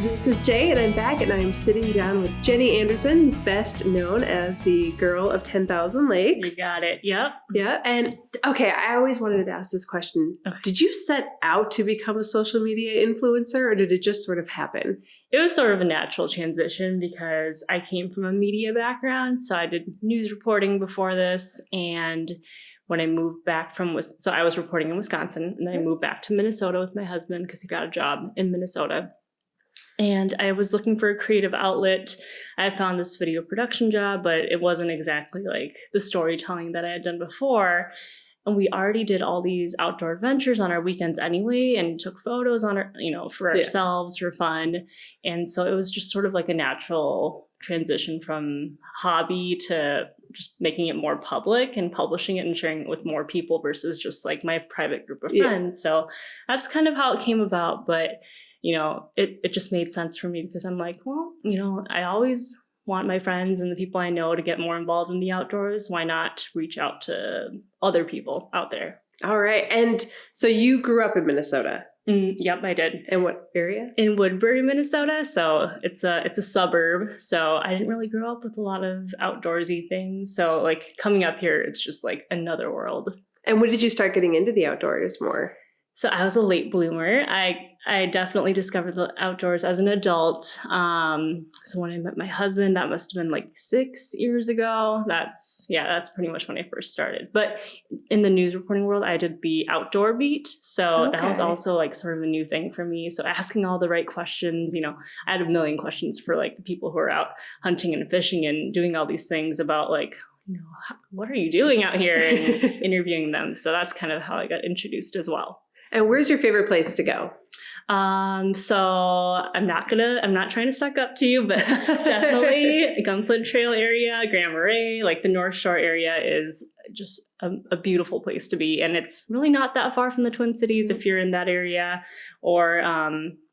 [SPEAKER 1] This is Jay, and I'm back, and I am sitting down with Jenny Anderson, best known as the Girl of 10,000 Lakes.
[SPEAKER 5] You got it. Yep.
[SPEAKER 1] Yeah, and okay, I always wanted to ask this question.
[SPEAKER 5] Okay.
[SPEAKER 1] Did you set out to become a social media influencer, or did it just sort of happen?
[SPEAKER 5] It was sort of a natural transition because I came from a media background, so I did news reporting before this, and when I moved back so I was reporting in Wisconsin, and then I moved back to Minnesota with my husband because he got a job in Minnesota. And I was looking for a creative outlet. I had found this video production job, but it wasn't exactly like the storytelling that I had done before. And we already did all these outdoor adventures on our weekends anyway, and took photos on our, for ourselves for fun. And so it was just sort of like a natural transition from hobby to just making it more public and publishing it and sharing it with more people versus just like my private group of friends. So that's kind of how it came about. But it just made sense for me because I'm like, well, I always want my friends and the people I know to get more involved in the outdoors. Why not reach out to other people out there?
[SPEAKER 1] All right. And so you grew up in Minnesota?
[SPEAKER 5] Yep, I did.
[SPEAKER 1] In what area?
[SPEAKER 5] In Woodbury, Minnesota. So it's a suburb. So I didn't really grow up with a lot of outdoorsy things. So like coming up here, it's just like another world.
[SPEAKER 1] And when did you start getting into the outdoors more?
[SPEAKER 5] So I was a late bloomer. I definitely discovered the outdoors as an adult. So when I met my husband, that must have been like 6 years ago. That's pretty much when I first started. But in the news reporting world, I did the outdoor beat. So that was also like sort of a new thing for me. So asking all the right questions, I had a million questions for like the people who are out hunting and fishing and doing all these things about like, what are you doing out here, and interviewing them. So that's kind of how I got introduced as well.
[SPEAKER 1] And where's your favorite place to go?
[SPEAKER 5] So I'm not trying to suck up to you, but definitely Gunflint Trail area, Grand Marais, like the North Shore area is just a beautiful place to be. And it's really not that far from the Twin Cities if you're in that area, or,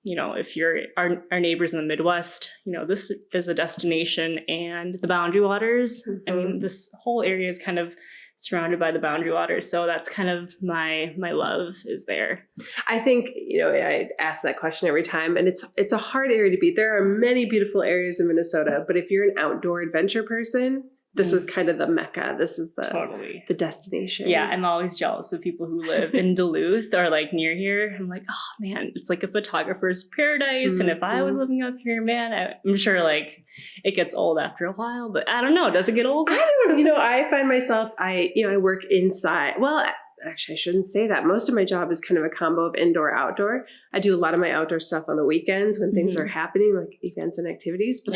[SPEAKER 5] if you're our neighbors in the Midwest, this is a destination. And the Boundary Waters, I mean, this whole area is kind of surrounded by the Boundary Waters. So that's kind of my love is there.
[SPEAKER 1] I think, I ask that question every time, and it's a hard area to beat. There are many beautiful areas in Minnesota, but if you're an outdoor adventure person, this is kind of the Mecca. This is the destination.
[SPEAKER 5] Yeah, I'm always jealous of people who live in Duluth or like near here. I'm like, oh man, it's like a photographer's paradise. Mm-hmm. And if I was living up here, man, I'm sure like it gets old after a while, but I don't know. Does it get old?
[SPEAKER 1] I find myself, I work inside. Well, actually, I shouldn't say that. Most of my job is kind of a combo of indoor, outdoor. I do a lot of my outdoor stuff on the weekends when things are happening, like events and activities. But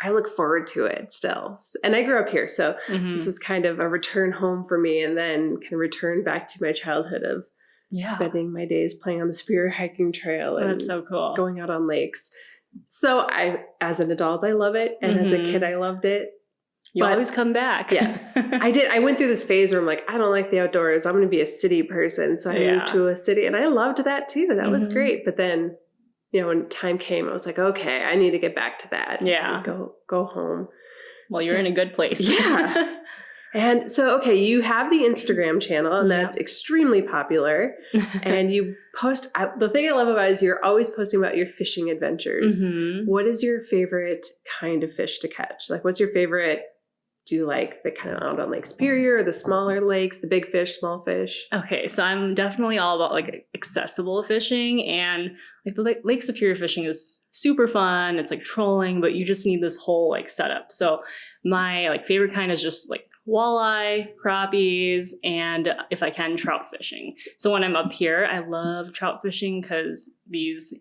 [SPEAKER 1] I look forward to it still. And I grew up here, so this was kind of a return home for me, and then kind of return back to my childhood of spending my days playing on the spear hiking trail and
[SPEAKER 5] that's so cool.
[SPEAKER 1] Going out on lakes. So as an adult, I love it. And as a kid, I loved it.
[SPEAKER 5] You always come back.
[SPEAKER 1] Yes, I did. I went through this phase where I'm like, I don't like the outdoors. I'm going to be a city person. So I moved to a city, and I loved that too. That was great. But then, when time came, I was like, okay, I need to get back to that.
[SPEAKER 5] Yeah.
[SPEAKER 1] Go home.
[SPEAKER 5] Well, you're in a good place.
[SPEAKER 1] Yeah. And so, okay, you have the Instagram channel, and that's extremely popular. And you post, the thing I love about it is you're always posting about your fishing adventures. What is your favorite kind of fish to catch? Like, what's your favorite? Do you like the kind of out on Lake Superior, or the smaller lakes, the big fish, small fish?
[SPEAKER 5] Okay, so I'm definitely all about like accessible fishing, and like the Lake Superior fishing is super fun. It's like trolling, but you just need this whole like setup. So my like favorite kind is just like walleye, crappies, and if I can, trout fishing. So when I'm up here, I love trout fishing because these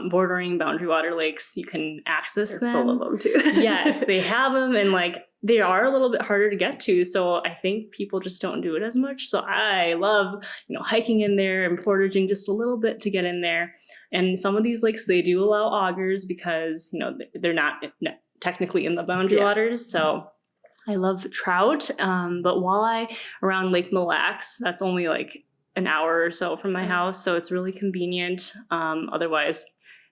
[SPEAKER 5] bordering boundary water lakes, you can access them.
[SPEAKER 1] Full of them too.
[SPEAKER 5] Yes, they have them, and like they are a little bit harder to get to. So I think people just don't do it as much. So I love, hiking in there and portaging just a little bit to get in there. And some of these lakes, they do allow augers because, they're not technically in the boundary waters. So I love trout, but walleye around Lake Mille Lacs, that's only like an hour or so from my house. So it's really convenient. Otherwise,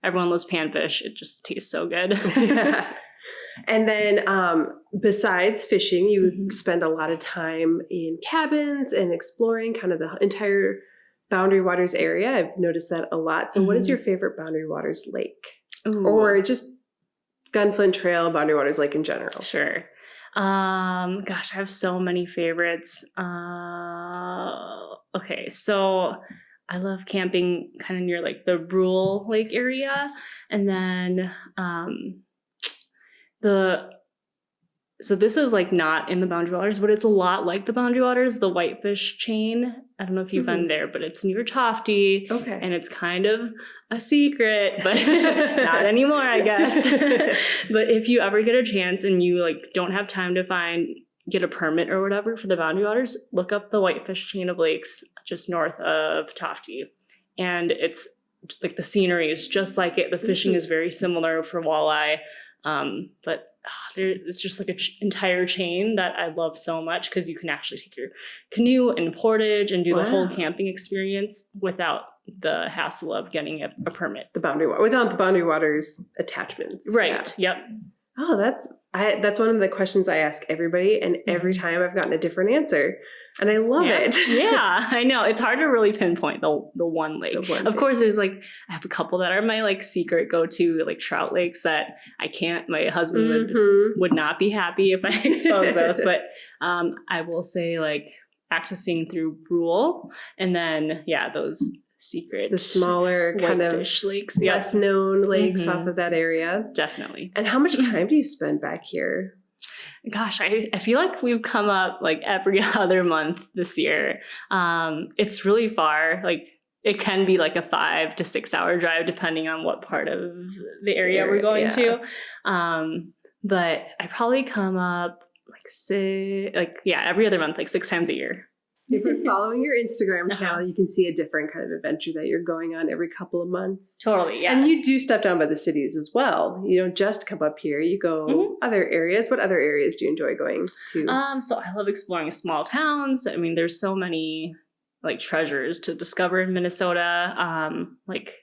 [SPEAKER 5] everyone loves panfish. It just tastes so good.
[SPEAKER 1] Yeah. And then besides fishing, you spend a lot of time in cabins and exploring kind of the entire Boundary Waters area. I've noticed that a lot. So what is your favorite Boundary Waters lake? Ooh. Or just Gunflint Trail, Boundary Waters lake in general?
[SPEAKER 5] Sure. I have so many favorites. Okay, so I love camping kind of near like the Brule Lake area. And then so this is like not in the Boundary Waters, but it's a lot like the Boundary Waters, the Whitefish Chain. I don't know if you've been there, but it's near Tofty. Okay. And it's kind of a secret, but not anymore, I guess. But if you ever get a chance and you like don't have time to get a permit or whatever for the Boundary Waters, look up the Whitefish Chain of lakes just north of Tofty. And it's like the scenery is just like it. The fishing is very similar for walleye. But it's just like an entire chain that I love so much because you can actually take your canoe and portage and do the whole camping experience without the hassle of getting a permit.
[SPEAKER 1] Without the Boundary Waters attachments.
[SPEAKER 5] Right.
[SPEAKER 1] Yeah. Yep. Oh, that's one of the questions I ask everybody, and every time I've gotten a different answer. And I love it.
[SPEAKER 5] Yeah, I know. It's hard to really pinpoint the one lake. Of course, there's like, I have a couple that are my like secret go-to like trout lakes that I can't, my husband would not be happy if I expose those. But I will say like accessing through Brule, and then those secret, the
[SPEAKER 1] smaller kind of
[SPEAKER 5] lakes,
[SPEAKER 1] less known lakes off of that area.
[SPEAKER 5] Definitely.
[SPEAKER 1] And how much time do you spend back here?
[SPEAKER 5] Gosh, I feel like we've come up like every other month this year. It's really far. Like it can be like a 5 to 6 hour drive depending on what part of the area we're going to. But I probably come up every other month, like 6 times a year.
[SPEAKER 1] If you're following your Instagram channel, you can see a different kind of adventure that you're going on every couple of months.
[SPEAKER 5] Totally, yeah.
[SPEAKER 1] And you do step down by the cities as well. You don't just come up here. You go other areas. What other areas do you enjoy going to?
[SPEAKER 5] So I love exploring small towns. I mean, there's so many like treasures to discover in Minnesota. Like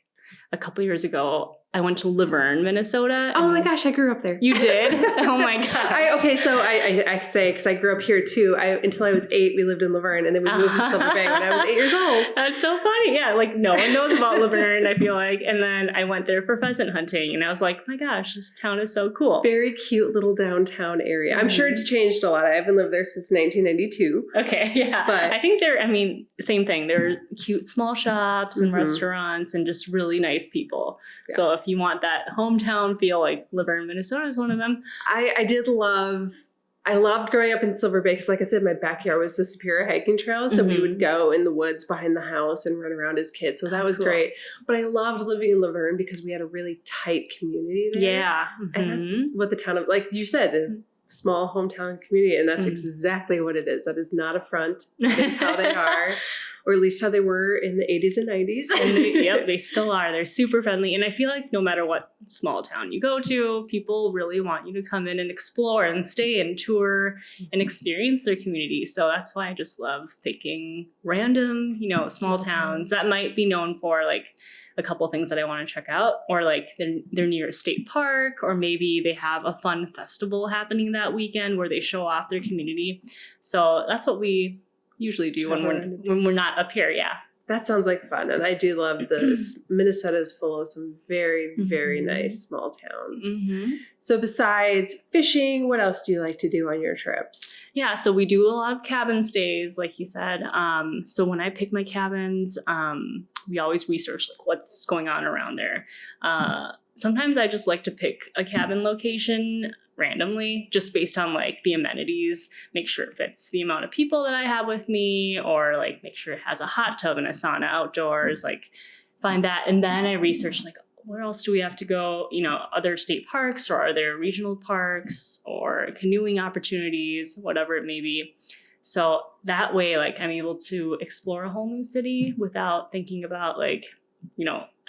[SPEAKER 5] a couple years ago, I went to Laverne, Minnesota.
[SPEAKER 1] Oh my gosh, I grew up there.
[SPEAKER 5] You did? Oh my god.
[SPEAKER 1] I say, because I grew up here too. Until I was 8, we lived in Laverne, and then we moved to Silver Bay when I was 8 years old.
[SPEAKER 5] That's so funny. Yeah, like no one knows about Laverne, I feel like. And then I went there for pheasant hunting, and I was like, my gosh, this town is so cool.
[SPEAKER 1] Very cute little downtown area. I'm sure it's changed a lot. I haven't lived there since 1992.
[SPEAKER 5] Okay, yeah. But I think same thing. There are cute small shops and restaurants and just really nice people. Yeah. So if you want that hometown feel, like Laverne, Minnesota is one of them.
[SPEAKER 1] I loved growing up in Silver Bay because, like I said, my backyard was the Superior hiking trail. So we would go in the woods behind the house and run around as kids. So that was great. But I loved living in Laverne because we had a really tight community there.
[SPEAKER 5] Yeah.
[SPEAKER 1] And that's what the town of, like you said, a small hometown community. And that's exactly what it is. That is not a front. It's how they are. or at least how they were in the 80s and 90s.
[SPEAKER 5] And they still are. They're super friendly. And I feel like no matter what small town you go to, people really want you to come in and explore and stay and tour and experience their community. So that's why I just love picking random, small towns that might be known for like a couple things that I want to check out, or like they're near a state park, or maybe they have a fun festival happening that weekend where they show off their community. So that's what we usually do when we're not up here. Yeah.
[SPEAKER 1] That sounds like fun. And I do love this. Minnesota is full of some very, very nice small towns. Mm-hmm. So besides fishing, what else do you like to do on your trips?
[SPEAKER 5] Yeah, so we do a lot of cabin stays, like you said. So when I pick my cabins, we always research like what's going on around there. Sometimes I just like to pick a cabin location randomly, just based on like the amenities, make sure it fits the amount of people that I have with me, or like make sure it has a hot tub and a sauna outdoors, like find that. And then I research like, where else do we have to go? Other state parks, or are there regional parks or canoeing opportunities, whatever it may be. So that way, like I'm able to explore a whole new city without thinking about like,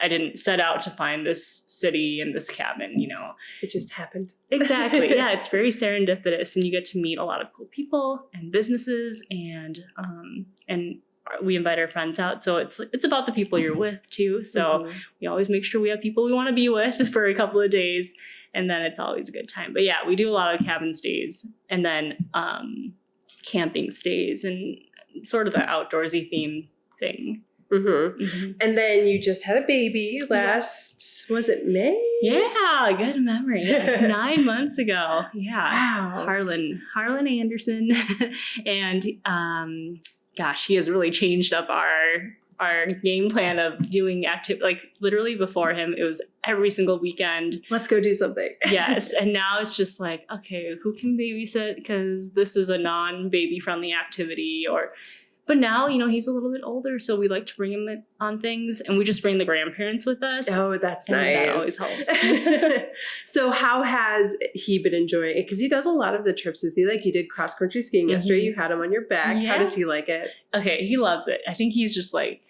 [SPEAKER 5] I didn't set out to find this city and this cabin,
[SPEAKER 1] It just happened.
[SPEAKER 5] Exactly. Yeah, it's very serendipitous, and you get to meet a lot of cool people and businesses, and we invite our friends out. So it's about the people you're with too. So we always make sure we have people we want to be with for a couple of days, and then it's always a good time. But yeah, we do a lot of cabin stays, and then camping stays, and sort of the outdoorsy theme thing.
[SPEAKER 1] Mm-hmm. Mm-hmm. And then you just had a baby last, was it May?
[SPEAKER 5] Yeah, good memory. Yes, 9 months ago. Yeah.
[SPEAKER 1] Wow.
[SPEAKER 5] Harlan Anderson. And gosh, he has really changed up our game plan of doing activity. Like literally before him, it was every single weekend.
[SPEAKER 1] Let's go do something.
[SPEAKER 5] Yes. And now it's just like, okay, who can babysit? Because this is a non-baby friendly activity. But now, he's a little bit older, so we like to bring him on things, and we just bring the grandparents with us.
[SPEAKER 1] Oh, that's nice.
[SPEAKER 5] That always helps.
[SPEAKER 1] So how has he been enjoying it? Because he does a lot of the trips with you. Like you did cross-country skiing yesterday. You had him on your back. Yeah. How does he like it?
[SPEAKER 5] Okay, he loves it. I think he's just like,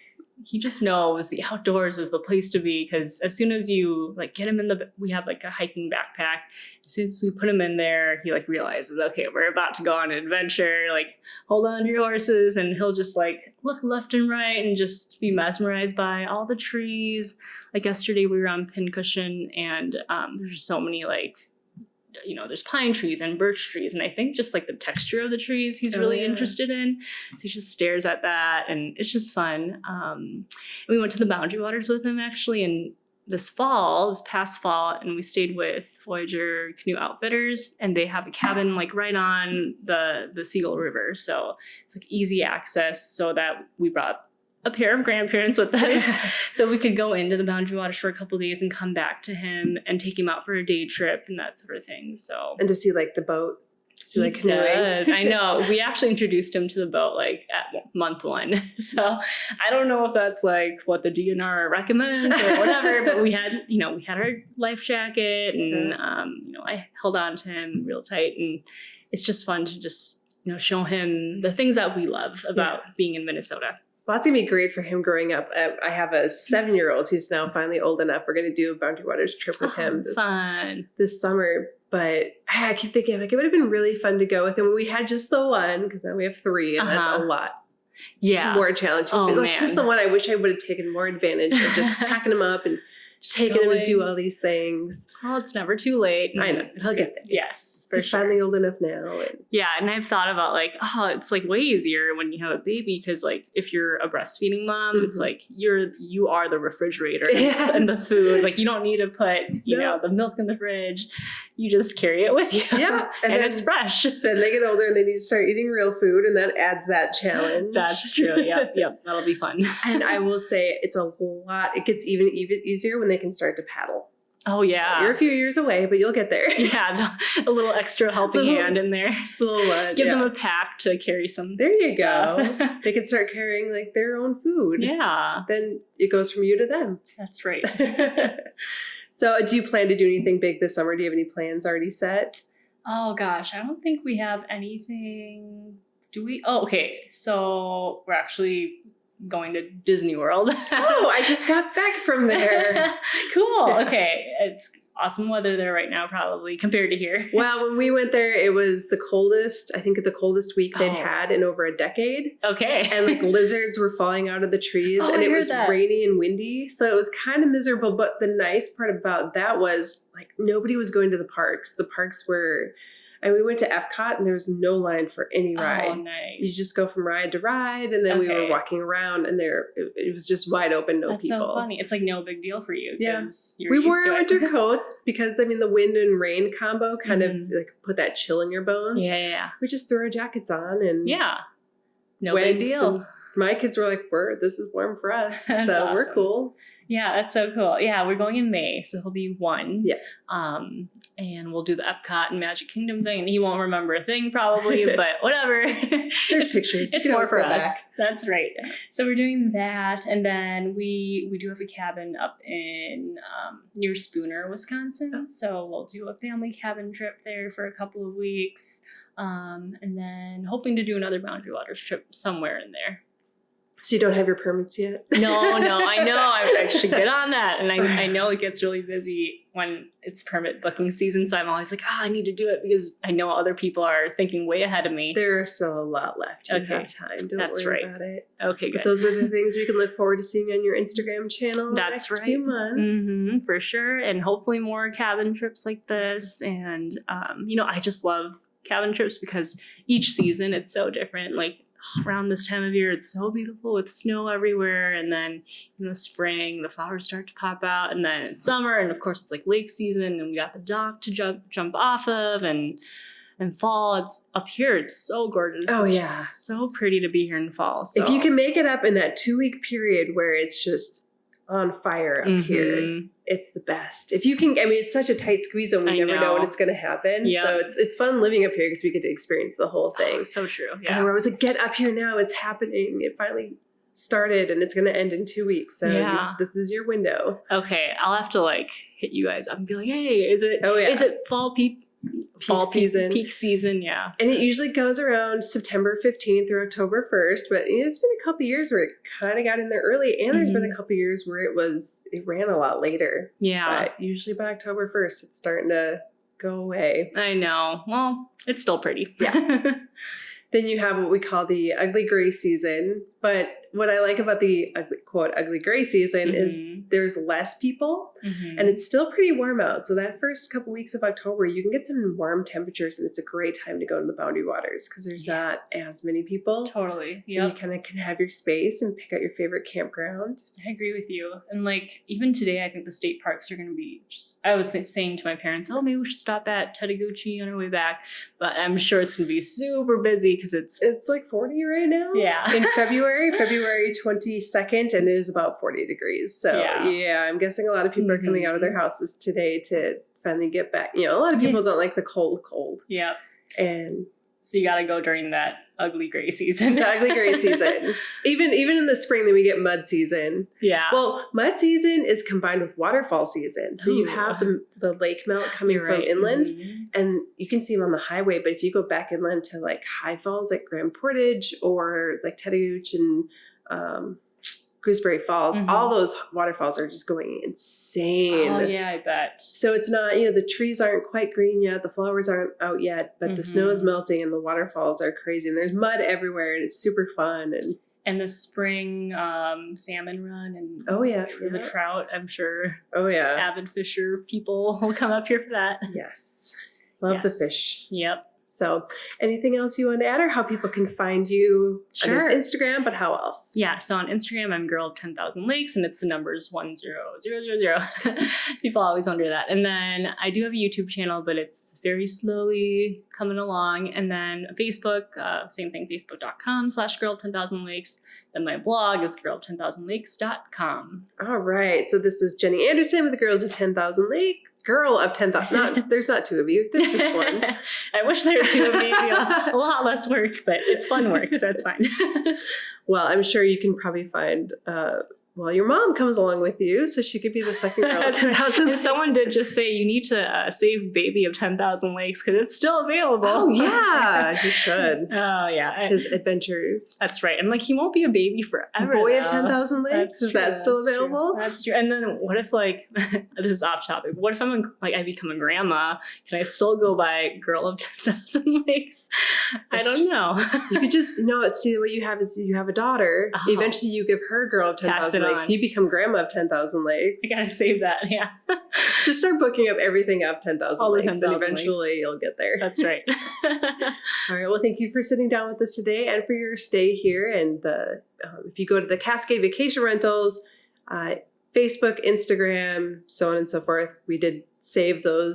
[SPEAKER 5] he just knows the outdoors is the place to be, because as soon as you like get him we have like a hiking backpack. As soon as we put him in there, he like realizes, okay, we're about to go on an adventure. Like hold on to your horses, and he'll just like look left and right and just be mesmerized by all the trees. Like yesterday we were on Pincushion, and there's so many like, there's pine trees and birch trees. And I think just like the texture of the trees he's really interested in. So he just stares at that, and it's just fun. We went to the Boundary Waters with him actually, and this past fall, and we stayed with Voyager Canoe Outfitters, and they have a cabin like right on the Seagull River. So it's like easy access, so that we brought a pair of grandparents with us so we could go into the Boundary Waters for a couple of days and come back to him and take him out for a day trip and that sort of thing. So,
[SPEAKER 1] and to see like the boat.
[SPEAKER 5] He does. I know. We actually introduced him to the boat like at month 1. So I don't know if that's like what the DNR recommends or whatever, but we had our life jacket, and I held on to him real tight, and it's just fun to just show him the things that we love about being in Minnesota.
[SPEAKER 1] Well, that's going to be great for him growing up. I have a 7-year-old who's now finally old enough. We're going to do a Boundary Waters trip with him this summer. But I keep thinking, like, it would have been really fun to go with him. We had just the one, because now we have 3, and that's a lot.
[SPEAKER 5] Yeah.
[SPEAKER 1] More challenging.
[SPEAKER 5] Oh,
[SPEAKER 1] like,
[SPEAKER 5] man.
[SPEAKER 1] Just the one, I wish I would have taken more advantage of just packing him up and taking him to do all these things.
[SPEAKER 5] Well, it's never too late.
[SPEAKER 1] I know. He'll get there.
[SPEAKER 5] Yes,
[SPEAKER 1] He's finally old enough now.
[SPEAKER 5] And I've thought about like, it's like way easier when you have a baby, because like if you're a breastfeeding mom, it's like you are the refrigerator and the food. Like you don't need to put the milk in the fridge. You just carry it with you.
[SPEAKER 1] Yeah,
[SPEAKER 5] and it's fresh.
[SPEAKER 1] Then they get older and they need to start eating real food, and that adds that challenge.
[SPEAKER 5] That's true. Yep. That'll be fun.
[SPEAKER 1] And I will say it's a lot. It gets even easier when they can start to paddle.
[SPEAKER 5] Oh, yeah.
[SPEAKER 1] So you're a few years away, but you'll get there.
[SPEAKER 5] Yeah, a little extra helping hand in there.
[SPEAKER 1] Just a little one.
[SPEAKER 5] Give them a pack to carry some
[SPEAKER 1] There you
[SPEAKER 5] stuff.
[SPEAKER 1] go. They can start carrying like their own food.
[SPEAKER 5] Yeah.
[SPEAKER 1] Then it goes from you to them.
[SPEAKER 5] That's right.
[SPEAKER 1] So do you plan to do anything big this summer? Do you have any plans already set?
[SPEAKER 5] Oh, gosh. I don't think we have anything. Do we? Oh, okay. So we're actually going to Disney World.
[SPEAKER 1] Oh, I just got back from there.
[SPEAKER 5] Cool.
[SPEAKER 1] Yeah.
[SPEAKER 5] Okay. It's awesome weather there right now, probably, compared to here.
[SPEAKER 1] Well, when we went there, it was the coldest week they'd had in over a decade.
[SPEAKER 5] Okay.
[SPEAKER 1] And like lizards were falling out of the trees,
[SPEAKER 5] Oh,
[SPEAKER 1] and
[SPEAKER 5] I
[SPEAKER 1] it
[SPEAKER 5] heard
[SPEAKER 1] was
[SPEAKER 5] that.
[SPEAKER 1] rainy and windy. So it was kind of miserable. But the nice part about that was like nobody was going to the parks. The parks were, and we went to Epcot, and there was no line for any ride.
[SPEAKER 5] Oh, nice.
[SPEAKER 1] You just go from ride to ride, and then we were
[SPEAKER 5] Okay.
[SPEAKER 1] walking around, and it was just wide open, no
[SPEAKER 5] That's
[SPEAKER 1] people.
[SPEAKER 5] so funny. It's like no big deal for you.
[SPEAKER 1] Yeah.
[SPEAKER 5] 'Cause you're
[SPEAKER 1] We
[SPEAKER 5] used
[SPEAKER 1] wore
[SPEAKER 5] to
[SPEAKER 1] our
[SPEAKER 5] it.
[SPEAKER 1] winter coats because I mean the wind and rain combo kind of
[SPEAKER 5] Mhm.
[SPEAKER 1] like put that chill in your bones.
[SPEAKER 5] Yeah.
[SPEAKER 1] We just threw our jackets on and
[SPEAKER 5] Yeah. No
[SPEAKER 1] went,
[SPEAKER 5] big deal.
[SPEAKER 1] and my kids were like, this is warm for us.
[SPEAKER 5] That's
[SPEAKER 1] So we're
[SPEAKER 5] awesome.
[SPEAKER 1] cool.
[SPEAKER 5] Yeah, that's so cool. Yeah, we're going in May, so he'll be 1.
[SPEAKER 1] Yeah.
[SPEAKER 5] And we'll do the Epcot and Magic Kingdom thing, and he won't remember a thing probably, but whatever.
[SPEAKER 1] There's pictures. You
[SPEAKER 5] It's
[SPEAKER 1] can
[SPEAKER 5] more
[SPEAKER 1] always
[SPEAKER 5] for
[SPEAKER 1] go
[SPEAKER 5] us.
[SPEAKER 1] back.
[SPEAKER 5] That's right. So we're doing that, and then we do have a cabin up in near Spooner, Wisconsin.
[SPEAKER 1] Oh.
[SPEAKER 5] So we'll do a family cabin trip there for a couple of weeks, and then hoping to do another Boundary Waters trip somewhere in there.
[SPEAKER 1] So you don't have your permits yet?
[SPEAKER 5] No, I know. I should get on that. And I know it gets really busy when it's permit booking season. So I'm always like, I need to do it because I know other people are thinking way ahead of me.
[SPEAKER 1] There are still a lot left. You
[SPEAKER 5] Okay.
[SPEAKER 1] have time. Don't
[SPEAKER 5] That's
[SPEAKER 1] worry
[SPEAKER 5] right.
[SPEAKER 1] about it.
[SPEAKER 5] Okay,
[SPEAKER 1] But
[SPEAKER 5] good.
[SPEAKER 1] those are the things we can look forward to seeing on your Instagram channel in the
[SPEAKER 5] That's
[SPEAKER 1] next
[SPEAKER 5] right.
[SPEAKER 1] few months.
[SPEAKER 5] Mhm, for sure. And hopefully more cabin trips like this. And, I just love cabin trips because each season it's so different. Like, around this time of year, it's so beautiful with snow everywhere. And then, spring, the flowers start to pop out. And then it's summer. And of course, it's like lake season. And we got the dock to jump off of. And fall, it's up here. It's so gorgeous.
[SPEAKER 1] Oh,
[SPEAKER 5] It's
[SPEAKER 1] yeah.
[SPEAKER 5] just so pretty to be here in fall. So.
[SPEAKER 1] If you can make it up in that 2-week period where it's just on fire up here,
[SPEAKER 5] Mhm.
[SPEAKER 1] it's the best. If you can, I mean, it's such a tight squeeze and we
[SPEAKER 5] I
[SPEAKER 1] never know when
[SPEAKER 5] know.
[SPEAKER 1] it's going to happen.
[SPEAKER 5] Yep.
[SPEAKER 1] So it's fun living up here because we get to experience the whole thing.
[SPEAKER 5] So true.
[SPEAKER 1] And
[SPEAKER 5] Yeah.
[SPEAKER 1] we're always like, get up here now. It's happening. It finally started and it's going to end in 2 weeks. So
[SPEAKER 5] Yeah.
[SPEAKER 1] this is your window.
[SPEAKER 5] Okay. I'll have to hit you guys up and be like, hey, is it
[SPEAKER 1] Oh, yeah.
[SPEAKER 5] is it fall
[SPEAKER 1] season.
[SPEAKER 5] Peak season, yeah.
[SPEAKER 1] And it usually goes around September 15th through October 1st. But it's been a couple years where it kind of got in there early. And there's been a couple years where it ran a lot later.
[SPEAKER 5] Yeah.
[SPEAKER 1] But usually by October 1st, it's starting to go away.
[SPEAKER 5] I know. Well, it's still pretty.
[SPEAKER 1] Yeah. Then you have what we call the ugly gray season. But what I like about the ugly gray season is there's less people and it's still pretty warm out. So that first couple weeks of October, you can get some warm temperatures and it's a great time to go to the Boundary Waters because there's not as many people.
[SPEAKER 5] Totally.
[SPEAKER 1] And
[SPEAKER 5] Yeah.
[SPEAKER 1] you kind of can have your space and pick out your favorite campground.
[SPEAKER 5] I agree with you. And even today, I think the state parks are going to be I was saying to my parents, maybe we should stop at Toboggan on our way back. But I'm sure it's going to be super busy because
[SPEAKER 1] It's like 40 right now.
[SPEAKER 5] Yeah.
[SPEAKER 1] In February 22nd, and it is about 40 degrees. So
[SPEAKER 5] Yeah.
[SPEAKER 1] I'm guessing a lot of people are coming out of their houses today to finally get back. A lot of people don't like the cold.
[SPEAKER 5] Yep.
[SPEAKER 1] And
[SPEAKER 5] So you got to go during that ugly gray season.
[SPEAKER 1] the ugly gray season. Even in the spring, then we get mud season.
[SPEAKER 5] Yeah.
[SPEAKER 1] Well, mud season is combined with waterfall season. So you
[SPEAKER 5] Ooh.
[SPEAKER 1] have the lake melt coming
[SPEAKER 5] You're
[SPEAKER 1] from
[SPEAKER 5] right.
[SPEAKER 1] inland.
[SPEAKER 5] Mhm.
[SPEAKER 1] And you can see them on the highway, but if you go back inland to high falls like Grand Portage or Tedagooch and Gooseberry Falls,
[SPEAKER 5] Mhm.
[SPEAKER 1] all those waterfalls are just going insane.
[SPEAKER 5] Oh, yeah, I bet.
[SPEAKER 1] So it's not, the trees aren't quite green yet, the flowers aren't out yet, but the snow is
[SPEAKER 5] Mhm.
[SPEAKER 1] melting and the waterfalls are crazy and there's mud everywhere and it's super fun.
[SPEAKER 5] And the spring salmon run and
[SPEAKER 1] Oh yeah,
[SPEAKER 5] the trout, I'm sure
[SPEAKER 1] oh yeah,
[SPEAKER 5] avid fisher people will come up here for that.
[SPEAKER 1] yes, love
[SPEAKER 5] Yes.
[SPEAKER 1] the fish.
[SPEAKER 5] Yep.
[SPEAKER 1] So anything else you want to add or how people can find you
[SPEAKER 5] Sure.
[SPEAKER 1] on his Instagram, but how else?
[SPEAKER 5] Yeah, so on Instagram, I'm girl of 10,000 lakes, and it's the numbers 10000. People always wonder that. And then I do have a YouTube channel, but it's very slowly coming along. And then Facebook, same thing, facebook.com/girl of 10,000 lakes. Then my blog is girl10,000lakes.com.
[SPEAKER 1] All right. So this is Jenny Anderson with the Girls of 10,000 Lake. Girl of 10,000. There's not two of you. There's just one.
[SPEAKER 5] I wish there were two of me. It'd be a lot less work, but it's fun work, so it's fine.
[SPEAKER 1] Well, I'm sure you can probably find well, your mom comes along with you, so she could be the second girl of 10,000 lakes.
[SPEAKER 5] Someone did just say you need to save Baby of 10,000 Lakes because it's still available.
[SPEAKER 1] Oh, yeah, you should.
[SPEAKER 5] Oh, yeah.
[SPEAKER 1] His adventures.
[SPEAKER 5] That's right. I'm like, he won't be a baby forever.
[SPEAKER 1] Boy
[SPEAKER 5] though.
[SPEAKER 1] of 10,000 Lakes? Is that still available?
[SPEAKER 5] That's true. And then what if, like, this is off topic, but what if I become a grandma? Can I still go by Girl of 10,000 Lakes? I don't know.
[SPEAKER 1] You could just, see, what you have is you have a daughter.
[SPEAKER 5] Oh.
[SPEAKER 1] Eventually you give her Girl of 10,000 Lakes. You become grandma of 1000 Lakes.
[SPEAKER 5] I gotta save that, yeah.
[SPEAKER 1] Just start booking up everything up 10,000 Lakes,
[SPEAKER 5] 10,000
[SPEAKER 1] and eventually
[SPEAKER 5] lakes.
[SPEAKER 1] you'll get there.
[SPEAKER 5] That's right.
[SPEAKER 1] All right. Well, thank you for sitting down with us today and for your stay here. And if you go to the Cascade Vacation Rentals, Facebook, Instagram, so on and so forth, we did save the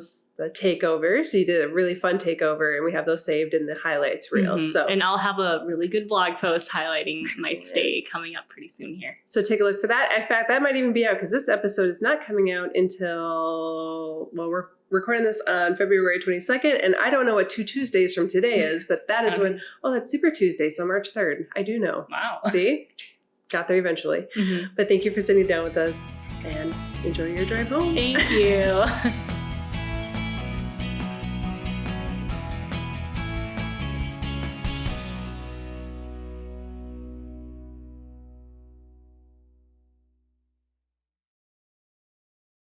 [SPEAKER 1] takeovers. So you did a really fun takeover, and we have those saved in the highlights reel.
[SPEAKER 5] Mm-hmm.
[SPEAKER 1] So,
[SPEAKER 5] and I'll have a really good blog post highlighting my stay coming up pretty soon here.
[SPEAKER 1] So take a look for that. In fact, that might even be out because this episode is not coming out until, well, we're recording this on February 22nd, and I don't know what 2 Tuesdays from today is, but that is when, that's Super Tuesday, so March 3rd. I do know.
[SPEAKER 5] Wow.
[SPEAKER 1] See? Got there eventually.
[SPEAKER 5] Mm-hmm.
[SPEAKER 1] But thank you for sitting down with us, and enjoy your drive home.
[SPEAKER 5] Thank you.